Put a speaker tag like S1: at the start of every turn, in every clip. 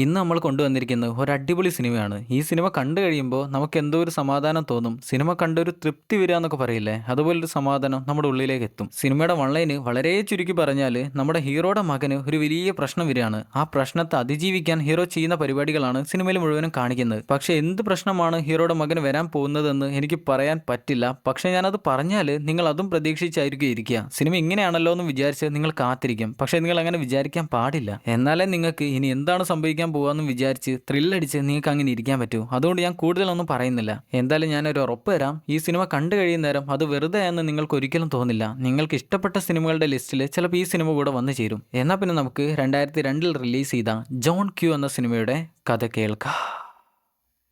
S1: ഇന്ന് നമ്മൾ കൊണ്ടുവന്നിരിക്കുന്നത് ഒരു അടിപൊളി സിനിമയാണ്. ഈ സിനിമ കണ്ടു കഴിയുമ്പോൾ നമുക്ക് എന്തോ ഒരു സമാധാനം തോന്നും. സിനിമ കണ്ടൊരു തൃപ്തി വരിക എന്നൊക്കെ പറയില്ലേ, അതുപോലൊരു സമാധാനം നമ്മുടെ ഉള്ളിലേക്ക് എത്തും. സിനിമയുടെ വൺലൈന് വളരെ ചുരുക്കി പറഞ്ഞാൽ നമ്മുടെ ഹീറോയുടെ മകന് ഒരു വലിയ പ്രശ്നം വരികയാണ്. ആ പ്രശ്നത്തെ അതിജീവിക്കാൻ ഹീറോ ചെയ്യുന്ന പരിപാടികളാണ് സിനിമയിൽ മുഴുവനും കാണിക്കുന്നത്. പക്ഷേ എന്ത് പ്രശ്നമാണ് ഹീറോയുടെ മകന് വരാൻ പോകുന്നതെന്ന് എനിക്ക് പറയാൻ പറ്റില്ല. പക്ഷേ ഞാനത് പറഞ്ഞാൽ നിങ്ങൾ അതും പ്രതീക്ഷിച്ചായിരിക്കും ഇരിക്കുക. സിനിമ ഇങ്ങനെയാണല്ലോ എന്ന് വിചാരിച്ച് നിങ്ങൾ കാത്തിരിക്കും. പക്ഷേ നിങ്ങൾ അങ്ങനെ വിചാരിക്കാൻ പാടില്ല. എന്നാലേ നിങ്ങൾക്ക് ഇനി എന്താണ് സംഭവിക്കാൻ പോവാന്ന് വിചാരിച്ച് ത്രില്ലടിച്ച് നിങ്ങൾക്ക് അങ്ങനെ ഇരിക്കാൻ പറ്റൂ. അതുകൊണ്ട് ഞാൻ കൂടുതലൊന്നും പറയുന്നില്ല. എന്തായാലും ഞാനൊരു ഉറപ്പ് തരാം, ഈ സിനിമ കണ്ടു കഴിയുന്നേരം അത് വെറുതെ എന്ന് നിങ്ങൾക്ക് ഒരിക്കലും തോന്നില്ല. നിങ്ങൾക്ക് ഇഷ്ടപ്പെട്ട സിനിമകളുടെ ലിസ്റ്റിൽ ചിലപ്പോൾ ഈ സിനിമ കൂടെ വന്നു ചേരും. എന്നാൽ പിന്നെ നമുക്ക് 2002 റിലീസ് ചെയ്ത ജോൺ ക്യൂ എന്ന സിനിമയുടെ കഥ കേൾക്കാം.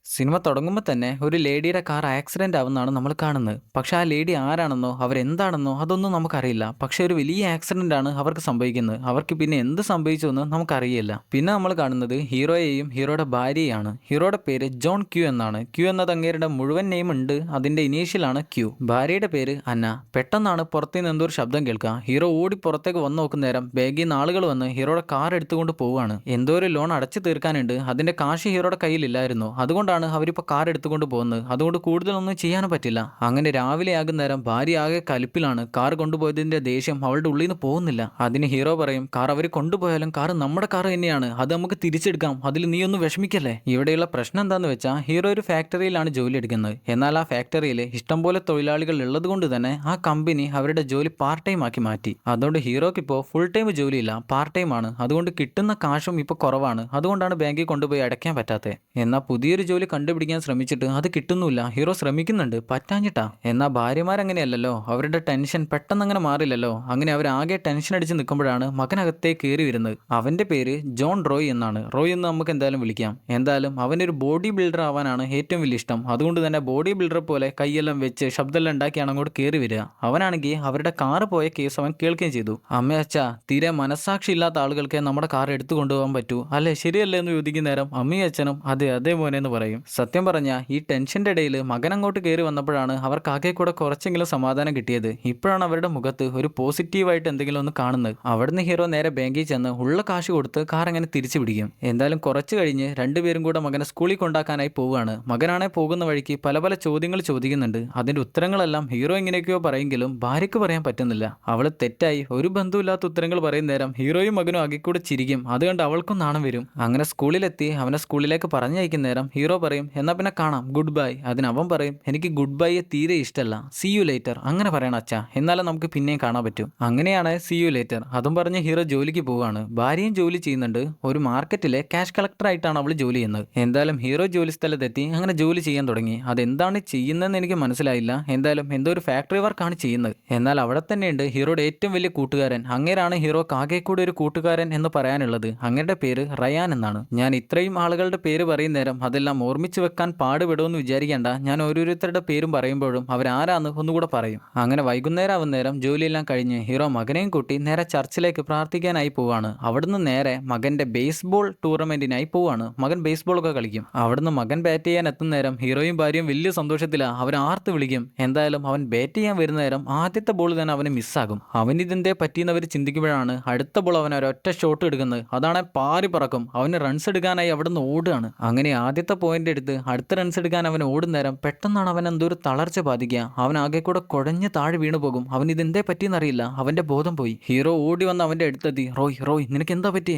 S1: സിനിമ തുടങ്ങുമ്പോൾ തന്നെ ഒരു ലേഡിയുടെ കാർ ആക്സിഡന്റ് ആവുന്നതാണ് നമ്മൾ കാണുന്നത്. പക്ഷെ ആ ലേഡി ആരാണെന്നോ അവരെന്താണെന്നോ അതൊന്നും നമുക്കറിയില്ല. പക്ഷെ ഒരു വലിയ ആക്സിഡന്റ് ആണ് അവർക്ക് സംഭവിക്കുന്നത്. അവർക്ക് പിന്നെ എന്ത് സംഭവിച്ചു എന്ന് നമുക്കറിയില്ല. പിന്നെ നമ്മൾ കാണുന്നത് ഹീറോയെയും ഹീറോയുടെ ഭാര്യയാണ്. ഹീറോയുടെ പേര് ജോൺ ക്യൂ എന്നാണ്. ക്യൂ എന്നത് അങ്ങേരുടെ മുഴുവൻ നെയിം ഉണ്ട്, അതിന്റെ ഇനീഷ്യലാണ് ക്യൂ. ഭാര്യയുടെ പേര് അന്ന. പെട്ടെന്നാണ് പുറത്തുനിന്ന് എന്തോ ഒരു ശബ്ദം കേൾക്കുക. ഹീറോ ഓടി പുറത്തേക്ക് വന്ന് നോക്കുന്ന നേരം ബാഗിൽ നിന്ന് ആളുകൾ വന്ന് ഹീറോയുടെ കാർ എടുത്തുകൊണ്ട് പോവുകയാണ്. എന്തോ ഒരു ലോൺ അടച്ചു തീർക്കാനുണ്ട്, അതിന്റെ കാശ് ഹീറോയുടെ കയ്യിലില്ലായിരുന്നു. അതുകൊണ്ടാണ് അവരിപ്പോൾ കാർ എടുത്തുകൊണ്ട് പോകുന്നത്. അതുകൊണ്ട് കൂടുതലൊന്നും ചെയ്യാനും പറ്റില്ല. അങ്ങനെ രാവിലെ ആകുന്ന നേരം ഭാര്യ ആകെ കലിപ്പിലാണ്. കാർ കൊണ്ടുപോയതിന്റെ ദേഷ്യം അവളുടെ ഉള്ളിൽ നിന്ന് പോകുന്നില്ല. അതിന് ഹീറോ പറയും, കാർ അവർ കൊണ്ടുപോയാലും കാർ നമ്മുടെ കാർ തന്നെയാണ്, അത് നമുക്ക് തിരിച്ചെടുക്കാം, അതിൽ നീ ഒന്ന് വിഷമിക്കല്ലേ. ഇവിടെയുള്ള പ്രശ്നം എന്താന്ന് വെച്ചാൽ ഹീറോ ഒരു ഫാക്ടറിയിലാണ് ജോലി എടുക്കുന്നത്. എന്നാൽ ആ ഫാക്ടറിയിൽ ഇഷ്ടംപോലെ തൊഴിലാളികൾ ഉള്ളത് കൊണ്ട് തന്നെ ആ കമ്പനി അവരുടെ ജോലി പാർട്ട് ടൈം ആക്കി മാറ്റി. അതുകൊണ്ട് ഹീറോക്ക് ഇപ്പോൾ ഫുൾ ടൈം ജോലിയില്ല, പാർട്ട് ടൈം ആണ്. അതുകൊണ്ട് കിട്ടുന്ന കാശും ഇപ്പോൾ കുറവാണ്. അതുകൊണ്ടാണ് ബാങ്കിൽ കൊണ്ടുപോയി അടയ്ക്കാൻ പറ്റാത്തത്. എന്നാൽ പുതിയൊരു ജോലി കണ്ടുപിടിക്കാൻ ശ്രമിച്ചിട്ട് അത് കിട്ടുന്നില്ല. ഹീറോ ശ്രമിക്കുന്നുണ്ട്, പറ്റാഞ്ഞിട്ടാ. എന്നാൽ ഭാര്യമാരങ്ങനെയല്ലോ, അവരുടെ ടെൻഷൻ പെട്ടെന്ന് അങ്ങനെ മാറില്ലല്ലോ. അങ്ങനെ അവരാകെ ടെൻഷൻ അടിച്ച് നിൽക്കുമ്പോഴാണ് മകനകത്തേക്ക് കയറി വരുന്നത്. അവന്റെ പേര് ജോൺ റോയ് എന്നാണ്. റോയ് എന്ന് നമുക്ക് എന്തായാലും വിളിക്കാം. എന്തായാലും അവനൊരു ബോഡി ബിൽഡർ ആവാനാണ് ഏറ്റവും വലിയ ഇഷ്ടം. അതുകൊണ്ട് തന്നെ ബോഡി ബിൽഡറെ പോലെ കൈയെല്ലാം വെച്ച് ശബ്ദമെല്ലാം ഉണ്ടാക്കിയാണ് അങ്ങോട്ട് കയറി വരിക. അവനാണെങ്കിൽ അവരുടെ കാറ് പോയ കേസ് അവൻ കേൾക്കുകയും ചെയ്തു. അമ്മയച്ചാ, തീരെ മനസാക്ഷി ഇല്ലാത്ത ആളുകൾക്ക് നമ്മുടെ കാർ എടുത്തു കൊണ്ടുപോകാൻ പറ്റൂ അല്ലേ, ശരിയല്ലേ എന്ന് ചോദിക്കുന്ന നേരം അമ്മയും അച്ഛനും അതേ മോനെ എന്ന് പറയും. സത്യം പറഞ്ഞാൽ ഈ ടെൻഷന്റെ ഇടയിൽ മകൻ അങ്ങോട്ട് കയറി വന്നപ്പോഴാണ് അവർക്ക് ആകെ കൂടെ കുറച്ചെങ്കിലും സമാധാനം കിട്ടിയത്. ഇപ്പോഴാണ് അവരുടെ മുഖത്ത് ഒരു പോസിറ്റീവായിട്ട് എന്തെങ്കിലും ഒന്ന് കാണുന്നത്. അവിടുന്ന് ഹീറോ നേരെ ബാങ്കിൽ ചെന്ന് ഉള്ള കാശ് കൊടുത്ത് കാർ അങ്ങനെ തിരിച്ചു പിടിക്കും. എന്തായാലും കുറച്ച് കഴിഞ്ഞ് രണ്ടുപേരും കൂടെ മകനെ സ്കൂളിൽ കൊണ്ടാക്കാനായി പോവുകയാണ്. മകനാണെ പോകുന്ന വഴിക്ക് പല പല ചോദ്യങ്ങൾ ചോദിക്കുന്നുണ്ട്. അതിന്റെ ഉത്തരങ്ങളെല്ലാം ഹീറോ എങ്ങനെയൊക്കെയോ പറയെങ്കിലും ഭാര്യയ്ക്ക് പറയാൻ പറ്റുന്നില്ല. അവള് തെറ്റായി ഒരു ബന്ധമില്ലാത്ത ഉത്തരങ്ങൾ പറയുന്ന നേരം ഹീറോയും മകനും ആകെ കൂടെ ചിരിക്കും. അത് കണ്ട് അവൾക്കും നാണം വരും. അങ്ങനെ സ്കൂളിലെത്തി അവനെ സ്കൂളിലേക്ക് പറഞ്ഞയക്കുന്ന നേരം ഹീറോ പറയും, എന്നാ പിന്നെ കാണാം, ഗുഡ് ബൈ. അതിനവൻ പറയും, എനിക്ക് ഗുഡ് ബൈയെ തീരെ ഇഷ്ടമല്ല, സീ യു ലേറ്റർ അങ്ങനെ പറയണം അച്ഛാ, എന്നാലും നമുക്ക് പിന്നെയും കാണാൻ പറ്റും. അങ്ങനെയാണ് സീ യു ലേറ്റർ. അതും പറഞ്ഞ് ഹീറോ ജോലിക്ക് പോവുകയാണ്. ഭാര്യയും ജോലി ചെയ്യുന്നുണ്ട്. ഒരു മാർക്കറ്റിലെ ക്യാഷ് കളക്ടർ ആയിട്ടാണ് അവൾ ജോലി ചെയ്യുന്നത്. എന്തായാലും ഹീറോ ജോലി സ്ഥലത്തെത്തി അങ്ങനെ ജോലി ചെയ്യാൻ തുടങ്ങി. അതെന്താണ് ചെയ്യുന്നതെന്ന് എനിക്ക് മനസ്സിലായില്ല. എന്തായാലും എന്തോ ഒരു ഫാക്ടറി വർക്കാണ് ചെയ്യുന്നത്. എന്നാൽ അവിടെ തന്നെയുണ്ട് ഹീറോയുടെ ഏറ്റവും വലിയ കൂട്ടുകാരൻ. അങ്ങേരാണ് ഹീറോ ആകെ കൂടെ ഒരു കൂട്ടുകാരൻ എന്ന് പറയാനുള്ളത്. അങ്ങയുടെ പേര് റയാൻ എന്നാണ്. ഞാൻ ഇത്രയും ആളുകളുടെ പേര് പറയുന്ന നേരം അതെല്ലാം ഓർമ്മിച്ച് വെക്കാൻ പാടുപെടുമെന്ന് വിചാരിക്കേണ്ട. ഞാൻ ഓരോരുത്തരുടെ പേരും പറയുമ്പോഴും അവരാരാന്ന് ഒന്നുകൂടെ പറയും. അങ്ങനെ വൈകുന്നേരം ആവുന്ന നേരം ജോലിയെല്ലാം കഴിഞ്ഞ് ഹീറോ മകനെയും കൂട്ടി നേരെ ചർച്ചിലേക്ക് പ്രാർത്ഥിക്കാനായി പോവാണ്. അവിടുന്ന് നേരെ മകന്റെ ബേസ്ബോൾ ടൂർണമെന്റിനായി പോവാണ്. മകൻ ബേസ്ബോൾ ഒക്കെ കളിക്കും. അവിടുന്ന് മകൻ ബാറ്റ് ചെയ്യാൻ എത്തുന്ന നേരം ഹീറോയും ഭാര്യയും വലിയ സന്തോഷത്തിലാണ്. അവൻ ആർത്ത് വിളിക്കും. എന്തായാലും അവൻ ബാറ്റ് ചെയ്യാൻ വരുന്ന നേരം ആദ്യത്തെ ബോൾ തന്നെ അവന് മിസ്സാകും. അവൻ ഇതിന്റെ പറ്റിയെന്നവർ ചിന്തിക്കുമ്പോഴാണ് അടുത്ത ബോൾ അവൻ ഒരൊറ്റ ഷോട്ട് എടുക്കുന്നത്. അതാണ് പാറി പറക്കും. അവന് റൺസ് എടുക്കാനായി അവിടുന്ന് ഓടുകയാണ്. അങ്ങനെ ആദ്യത്തെ പോയിന്റ് എടുത്ത് അടുത്ത റൺസ് എടുക്കാൻ അവൻ ഓടുന്ന നേരം പെട്ടെന്നാണ് അവൻ എന്തോ ഒരു തളർച്ച ബാധിക്കുക. അവൻ ആകെ കൂടെ കുഴഞ്ഞ് താഴെ വീണു പോകും. അവൻ ഇതെന്തേ പറ്റിയെന്നറിയില്ല. അവന്റെ ബോധം പോയി. ഹീറോ ഓടി വന്ന് അവന്റെ അടുത്തെത്തി. റോയ് നിനക്ക്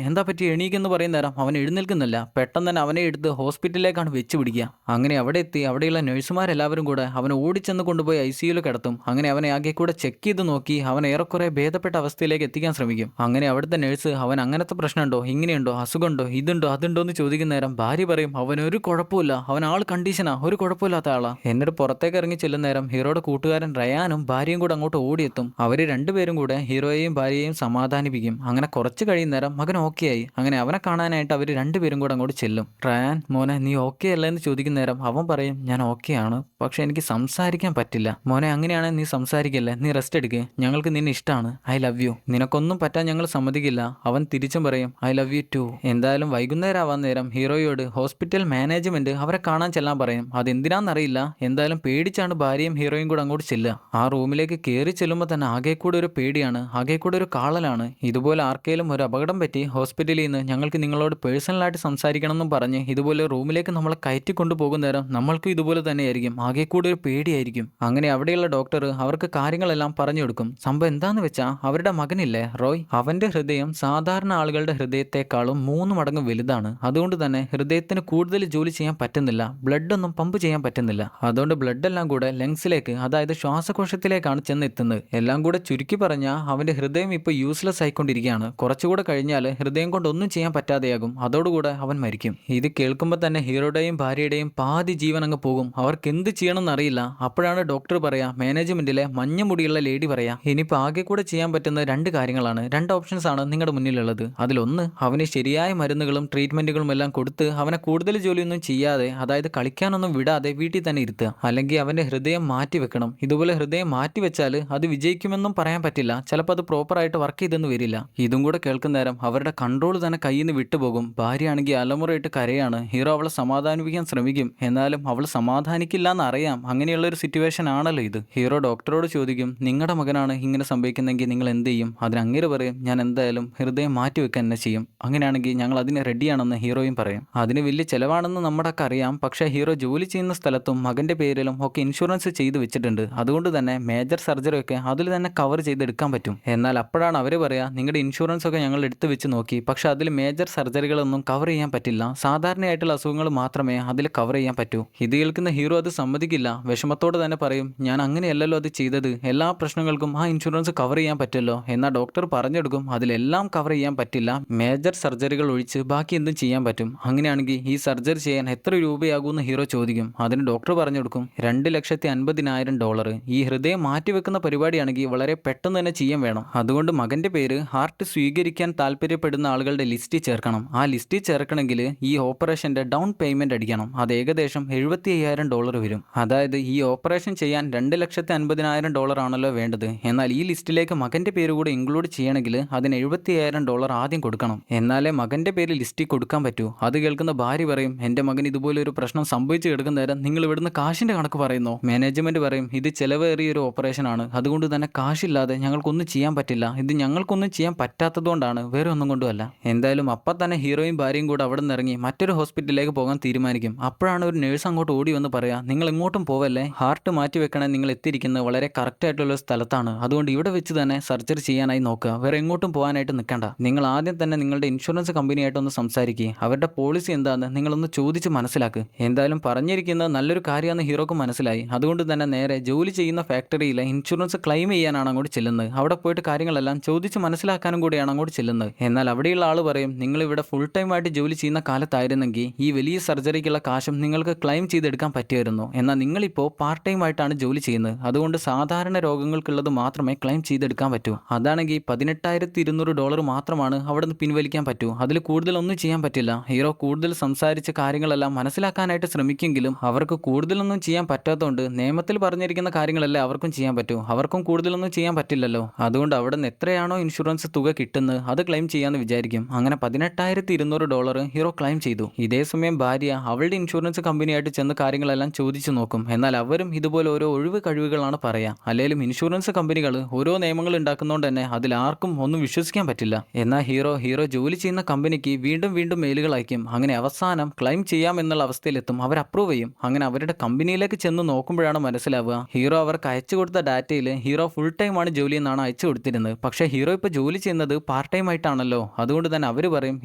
S1: എന്താ പറ്റി എണീക്കെന്ന് പറയുന്ന നേരം അവൻ എഴുന്നേൽക്കുന്നില്ല. പെട്ടെന്ന് തന്നെ അവനെ എടുത്ത് ഹോസ്പിറ്റലിലേക്കാണ് വെച്ച് പിടിക്കുക. അങ്ങനെ അവിടെ എത്തി അവിടെയുള്ള നഴ്സുമാരെല്ലാവരും കൂടെ അവനെ ഓടിച്ചെന്ന് കൊണ്ടുപോയി ICUയിൽ കിടത്തും. അങ്ങനെ അവനെ ആകെ കൂടെ ചെക്ക് ചെയ്ത് നോക്കി അവൻ ഏറെക്കുറെ ഭേദപ്പെട്ട അവസ്ഥയിലേക്ക് എത്തിക്കാൻ ശ്രമിക്കും. അങ്ങനെ അവിടുത്തെ നഴ്സ് അവൻ അങ്ങനത്തെ പ്രശ്നമുണ്ടോ, ഇങ്ങനെയുണ്ടോ, അസുഖമുണ്ടോ, ഇതുണ്ടോ അതുണ്ടോ എന്ന് ചോദിക്കുന്ന നേരം ഭാര്യ പറയും, അവനൊരു കുഴപ്പമില്ല, അവൻ ആൾ കണ്ടീഷനാ, ഒരു കുഴപ്പമില്ലാത്ത ആളാ. എന്നിട്ട് പുറത്തേക്ക് ഇറങ്ങി ചെല്ലുന്ന നേരം ഹീറോയുടെ കൂട്ടുകാരൻ റയാനും ഭാര്യയും കൂടെ അങ്ങോട്ട് ഓടിയെത്തും. അവര് രണ്ടുപേരും കൂടെ ഹീറോയെയും ഭാര്യയെയും സമാധാനിപ്പിക്കും. അങ്ങനെ കുറച്ച് കഴിയുന്ന നേരം മകൻ ഓക്കെ ആയി. അങ്ങനെ അവനെ കാണാനായിട്ട് അവർ രണ്ടുപേരും കൂടെ അങ്ങോട്ട് ചെല്ലും. റയാൻ മോനെ നീ ഓക്കെ അല്ലേ എന്ന് ചോദിക്കുന്ന നേരം അവൻ പറയും, ഞാൻ ഓക്കെ ആണ്, പക്ഷെ എനിക്ക് സംസാരിക്കാൻ പറ്റില്ല. മോനെ അങ്ങനെയാണെങ്കിൽ നീ സംസാരിക്കല്ലേ, നീ റെസ്റ്റ് എടുക്ക്, ഞങ്ങൾക്ക് നിന്നെ ഇഷ്ടമാണ്, ഐ ലവ് യു, നിനക്കൊന്നും പറ്റാൻ ഞങ്ങൾ സമ്മതിക്കില്ല. അവൻ തിരിച്ചും പറയും, ഐ ലവ് യു ടു. എന്തായാലും വൈകുന്നേരം ആവാൻ നേരം ഹീറോയോട് ഹോസ്പിറ്റൽ മാനേജ്മെന്റ് മാനേജ്മെന്റ് അവരെ കാണാൻ ചെല്ലാൻ പറയും. അതെന്തിനാന്നറിയില്ല, എന്തായാലും പേടിച്ചാണ് ഭാര്യയും ഹീറോയും കൂടെ അങ്ങോട്ട് ചെല്ലുക. ആ റൂമിലേക്ക് കയറി ചെല്ലുമ്പോൾ തന്നെ ആകെ കൂടെ ഒരു പേടിയാണ്, ആകെ കൂടെ ഒരു കാളലാണ്. ഇതുപോലെ ആർക്കെങ്കിലും ഒരു അപകടം പറ്റി ഹോസ്പിറ്റലിൽ നിന്ന് ഞങ്ങൾക്ക് നിങ്ങളോട് പേഴ്സണലായിട്ട് സംസാരിക്കണം എന്നും പറഞ്ഞ് ഇതുപോലെ റൂമിലേക്ക് നമ്മളെ കയറ്റിക്കൊണ്ടു പോകുന്ന നേരം നമ്മൾക്കും ഇതുപോലെ തന്നെയായിരിക്കും, ആകെ കൂടെ ഒരു പേടിയായിരിക്കും. അങ്ങനെ അവിടെയുള്ള ഡോക്ടർ അവർക്ക് കാര്യങ്ങളെല്ലാം പറഞ്ഞു കൊടുക്കും. സംഭവം എന്താന്ന് വെച്ചാൽ അവരുടെ മകനില്ലേ റോയ്, അവന്റെ ഹൃദയം സാധാരണ ആളുകളുടെ ഹൃദയത്തെക്കാളും 3 മടങ്ങ് വലുതാണ്. അതുകൊണ്ട് തന്നെ ഹൃദയത്തിന് കൂടുതൽ ജോലി ചെയ്യാൻ പറ്റുന്നില്ല, ബ്ലഡ് ഒന്നും പമ്പ് ചെയ്യാൻ പറ്റുന്നില്ല. അതുകൊണ്ട് ബ്ലഡ് എല്ലാം കൂടെ ലങ്സിലേക്ക്, അതായത് ശ്വാസകോശത്തിലേക്കാണ് ചെന്നെത്തുന്നത്. എല്ലാം കൂടെ ചുരുക്കി പറഞ്ഞാൽ അവന്റെ ഹൃദയം ഇപ്പോൾ യൂസ്ലെസ് ആയിക്കൊണ്ടിരിക്കുകയാണ്. കുറച്ചുകൂടെ കഴിഞ്ഞാൽ ഹൃദയം കൊണ്ട് ഒന്നും ചെയ്യാൻ പറ്റാതെയാകും, അതോടുകൂടെ അവൻ മരിക്കും. ഇത് കേൾക്കുമ്പോൾ തന്നെ ഹീറോയുടെയും ഭാര്യയുടെയും പാതി ജീവൻ അങ്ങ് പോകും. അവർക്ക് എന്ത് ചെയ്യണമെന്ന് അറിയില്ല. അപ്പോഴാണ് ഡോക്ടർ പറയാ, മാനേജ്മെന്റിലെ മഞ്ഞ മുടിയുള്ള ലേഡി പറയാ, ഇനിയിപ്പോൾ ആകെ കൂടെ ചെയ്യാൻ പറ്റുന്ന 2 കാര്യങ്ങളാണ്, 2 ഓപ്ഷൻസ് ആണ് നിങ്ങളുടെ മുന്നിലുള്ളത്. അതിലൊന്ന്, അവന് ശരിയായ മരുന്നുകളും ട്രീറ്റ്മെന്റുകളും എല്ലാം കൊടുത്ത് അവനെ കൂടുതൽ ജോലിയൊന്നും ചെയ്യാതെ, അതായത് കളിക്കാനൊന്നും വിടാതെ വീട്ടിൽ തന്നെ ഇരുത്തുക. അല്ലെങ്കിൽ അവന്റെ ഹൃദയം മാറ്റി വെക്കണം. ഇതുപോലെ ഹൃദയം മാറ്റി വെച്ചാൽ അത് വിജയിക്കുമെന്നും പറയാൻ പറ്റില്ല, ചിലപ്പോൾ അത് പ്രോപ്പറായിട്ട് വർക്ക് ചെയ്തെന്ന് വരില്ല. ഇതും കൂടെ കേൾക്കുന്ന നേരം അവരുടെ കൺട്രോൾ തന്നെ കയ്യിൽ നിന്ന് വിട്ടുപോകും. ഭാര്യയാണെങ്കിൽ അലമുറയിട്ട് കരയാണ്. ഹീറോ അവളെ സമാധാനിപ്പിക്കാൻ ശ്രമിക്കും, എന്നാലും അവൾ സമാധാനിക്കില്ല എന്നറിയാം. അങ്ങനെയുള്ള ഒരു സിറ്റുവേഷൻ ആണല്ലോ ഇത്. ഹീറോ ഡോക്ടറോട് ചോദിക്കും, നിങ്ങളുടെ മകനാണ് ഇങ്ങനെ സംഭവിക്കുന്നെങ്കിൽ നിങ്ങൾ എന്ത് ചെയ്യും? അതിന് അങ്ങേര് പറയും, ഞാൻ എന്തായാലും ഹൃദയം മാറ്റിവെക്കാൻ തന്നെ ചെയ്യും. അങ്ങനെയാണെങ്കിൽ ഞങ്ങൾ അതിന് റെഡിയാണെന്ന് ഹീറോയും പറയും. അതിന് വലിയ ചിലവാണെന്ന് നമ്മുടെയൊക്കെ അറിയാം, പക്ഷേ ഹീറോ ജോലി ചെയ്യുന്ന സ്ഥലത്തും മകന്റെ പേരിലും ഒക്കെ ഇൻഷുറൻസ് ചെയ്ത് വെച്ചിട്ടുണ്ട്. അതുകൊണ്ട് തന്നെ മേജർ സർജറി ഒക്കെ അതിൽ തന്നെ കവർ ചെയ്തെടുക്കാൻ പറ്റും. എന്നാൽ അപ്പോഴാണ് അവർ പറയാ, നിങ്ങളുടെ ഇൻഷുറൻസ് ഒക്കെ ഞങ്ങൾ എടുത്തു വെച്ച് നോക്കി, പക്ഷെ അതിൽ മേജർ സർജറികളൊന്നും കവർ ചെയ്യാൻ പറ്റില്ല, സാധാരണയായിട്ടുള്ള അസുഖങ്ങൾ മാത്രമേ അതിൽ കവർ ചെയ്യാൻ പറ്റൂ. ഇത് കേൾക്കുന്ന ഹീറോ അത് സമ്മതിക്കില്ല. വിഷമത്തോടെ തന്നെ പറയും, ഞാൻ അങ്ങനെയല്ലല്ലോ അത് ചെയ്തത്, എല്ലാ പ്രശ്നങ്ങൾക്കും ആ ഇൻഷുറൻസ് കവർ ചെയ്യാൻ പറ്റുമല്ലോ. എന്നാൽ ഡോക്ടർ പറഞ്ഞെടുക്കും, അതിലെല്ലാം കവർ ചെയ്യാൻ പറ്റില്ല, മേജർ സർജറികൾ ഒഴിച്ച് ബാക്കി എന്തും ചെയ്യാൻ പറ്റും. അങ്ങനെയാണെങ്കിൽ ഈ സർജറി ചെയ്യാൻ എത്ര രൂപയാകുമെന്ന് ഹീറോ ചോദിക്കും. അതിന് ഡോക്ടർ പറഞ്ഞു കൊടുക്കും, $2,50,000. ഈ ഹൃദയം മാറ്റിവെക്കുന്ന പരിപാടിയാണെങ്കിൽ വളരെ പെട്ടെന്ന് തന്നെ ചെയ്യാൻ വേണം. അതുകൊണ്ട് മകന്റെ പേര് ഹാർട്ട് സ്വീകരിക്കാൻ താല്പര്യപ്പെടുന്ന ആളുകളുടെ ലിസ്റ്റിൽ ചേർക്കണം. ആ ലിസ്റ്റിൽ ചേർക്കണമെങ്കിൽ ഈ ഓപ്പറേഷന്റെ ഡൗൺ പേയ്മെന്റ് അടിക്കണം. അത് ഏകദേശം $75,000 വരും. അതായത് ഈ ഓപ്പറേഷൻ ചെയ്യാൻ $2,50,000 ആണല്ലോ വേണ്ടത്. എന്നാൽ ഈ ലിസ്റ്റിലേക്ക് മകന്റെ പേര് കൂടെ ഇൻക്ലൂഡ് ചെയ്യണമെങ്കിൽ അതിന് $75,000 ആദ്യം കൊടുക്കണം. എന്നാലേ മകന്റെ പേര് ലിസ്റ്റിൽ കൊടുക്കാൻ പറ്റൂ. അത് കേൾക്കുന്ന ഭാര്യ പറയും, എന്റെ മകൻ ഇതുപോലെ ഒരു പ്രശ്നം സംഭവിച്ചു കിടക്കുന്ന നേരം നിങ്ങൾ ഇവിടുന്ന് കാശിന്റെ കണക്ക് പറയുന്നോ? മാനേജ്മെന്റ് പറയും, ഇത് ചെലവേറിയ ഒരു ഓപ്പറേഷൻ ആണ്, അതുകൊണ്ട് തന്നെ കാശില്ലാതെ ഞങ്ങൾക്കൊന്നും ചെയ്യാൻ പറ്റില്ല. ഇത് ഞങ്ങൾക്കൊന്നും ചെയ്യാൻ പറ്റാത്തതുകൊണ്ടാണ്, വേറെ ഒന്നും കൊണ്ടുമല്ല. എന്തായാലും അപ്പം തന്നെ ഹീറോയും ഭാര്യയും കൂടെ അവിടെ നിന്ന് ഇറങ്ങി മറ്റൊരു ഹോസ്പിറ്റലിലേക്ക് പോകാൻ തീരുമാനിക്കും. അപ്പോഴാണ് ഒരു നേഴ്സ് അങ്ങോട്ട് ഓടി വന്ന് പറയാ, നിങ്ങൾ എങ്ങോട്ടും പോവല്ലേ, ഹാർട്ട് മാറ്റി വെക്കണേ, നിങ്ങൾ എത്തിയിരിക്കുന്നത് വളരെ കറക്റ്റ് ആയിട്ടുള്ള സ്ഥലത്താണ്. അതുകൊണ്ട് ഇവിടെ വെച്ച് തന്നെ സർജറി ചെയ്യാനായി നോക്കുക, വേറെ എങ്ങോട്ടും പോകാനായിട്ട് നിൽക്കണ്ട. നിങ്ങൾ ആദ്യം തന്നെ നിങ്ങളുടെ ഇൻഷുറൻസ് കമ്പനിയായിട്ടൊന്ന് സംസാരിക്കുക, അവരുടെ പോളിസി എന്താണെന്ന് നിങ്ങളൊന്ന് ചോദിച്ച് മനസ്സിലാക്കുക. എന്തായാലും പറഞ്ഞിരിക്കുന്നത് നല്ലൊരു കാര്യമാണെന്ന് ഹീറോക്ക് മനസ്സിലായി. അതുകൊണ്ട് തന്നെ നേരെ ജോലി ചെയ്യുന്ന ഫാക്ടറിയിലെ ഇൻഷുറൻസ് ക്ലെയിം ചെയ്യാനാണ് അങ്ങോട്ട് ചെല്ലുന്നത്. അവിടെ പോയിട്ട് കാര്യങ്ങളെല്ലാം ചോദിച്ച് മനസ്സിലാക്കാനും കൂടിയാണ് അങ്ങോട്ട് ചെല്ലുന്നത്. എന്നാൽ അവിടെയുള്ള ആൾ പറയും, നിങ്ങൾ ഇവിടെ ഫുൾ ടൈം ആയിട്ട് ജോലി ചെയ്യുന്ന കാലത്തായിരുന്നെങ്കിൽ ഈ വലിയ സർജറിക്കുള്ള കാശും നിങ്ങൾക്ക് ക്ലെയിം ചെയ്തെടുക്കാൻ പറ്റുമായിരുന്നു. എന്നാൽ നിങ്ങളിപ്പോൾ പാർട്ട് ടൈം ആയിട്ടാണ് ജോലി ചെയ്യുന്നത്, അതുകൊണ്ട് സാധാരണ രോഗങ്ങൾക്കുള്ളത് മാത്രമേ ക്ലെയിം ചെയ്തെടുക്കാൻ പറ്റൂ. അതാണെങ്കിൽ $18,200 മാത്രമാണ് അവിടെ നിന്ന് പിൻവലിക്കാൻ പറ്റൂ, അതിൽ കൂടുതലൊന്നും ചെയ്യാൻ പറ്റില്ല. ഹീറോ കൂടുതൽ സംസാരിച്ച കാര്യങ്ങളെല്ലാം മനസ്സിലാക്കാനായിട്ട് ശ്രമിക്കെങ്കിലും അവർക്ക് കൂടുതലൊന്നും ചെയ്യാൻ പറ്റാത്തതുകൊണ്ട് നിയമത്തിൽ പറഞ്ഞിരിക്കുന്ന കാര്യങ്ങളല്ലേ അവർക്കും ചെയ്യാൻ പറ്റൂ, അവർക്കും കൂടുതലൊന്നും ചെയ്യാൻ പറ്റില്ലല്ലോ. അതുകൊണ്ട് അവിടെ നിന്ന് എത്രയാണോ ഇൻഷുറൻസ് തുക കിട്ടുന്നത് അത് ക്ലെയിം ചെയ്യാമെന്ന് വിചാരിക്കും. അങ്ങനെ $18,200 ഹീറോ ക്ലെയിം ചെയ്തു. ഇതേ സമയം ഭാര്യ അവളുടെ ഇൻഷുറൻസ് കമ്പനിയായിട്ട് ചെന്ന് കാര്യങ്ങളെല്ലാം ചോദിച്ചു നോക്കും. എന്നാൽ അവരും ഇതുപോലെ ഓരോ ഒഴിവ് കഴിവുകളാണ് പറയാ. അല്ലെങ്കിലും ഇൻഷുറൻസ് കമ്പനികൾ ഓരോ നിയമങ്ങൾ ഉണ്ടാക്കുന്നതുകൊണ്ട് തന്നെ അതിൽ ആർക്കും ഒന്നും വിശ്വസിക്കാൻ പറ്റില്ല. എന്നാൽ ഹീറോ ജോലി ചെയ്യുന്ന കമ്പനിക്ക് വീണ്ടും വീണ്ടും മെയിലുകൾ അയക്കും. അങ്ങനെ അവസാനം ക്ലെയിം ചെയ്യാം എന്നുള്ള അവസ്ഥയിലെത്തും. അവർ അപ്രൂവ് ചെയ്യും. അങ്ങനെ അവരുടെ കമ്പനിയിലേക്ക് ചെന്ന് നോക്കുമ്പോഴാണ് മനസ്സിലാവുക, ഹീറോ അവർക്ക് അയച്ചു കൊടുത്ത ഡാറ്റയിൽ ഹീറോ ഫുൾ ടൈം ആണ് ജോലി എന്നാണ് അയച്ചു കൊടുത്തിരുന്നത്. പക്ഷേ ഹീറോ ഇപ്പോൾ ജോലി ചെയ്യുന്നത് പാർട്ട് ടൈം ആയിട്ടാണല്ലോ. അതുകൊണ്ട് തന്നെ അവർ പറയും,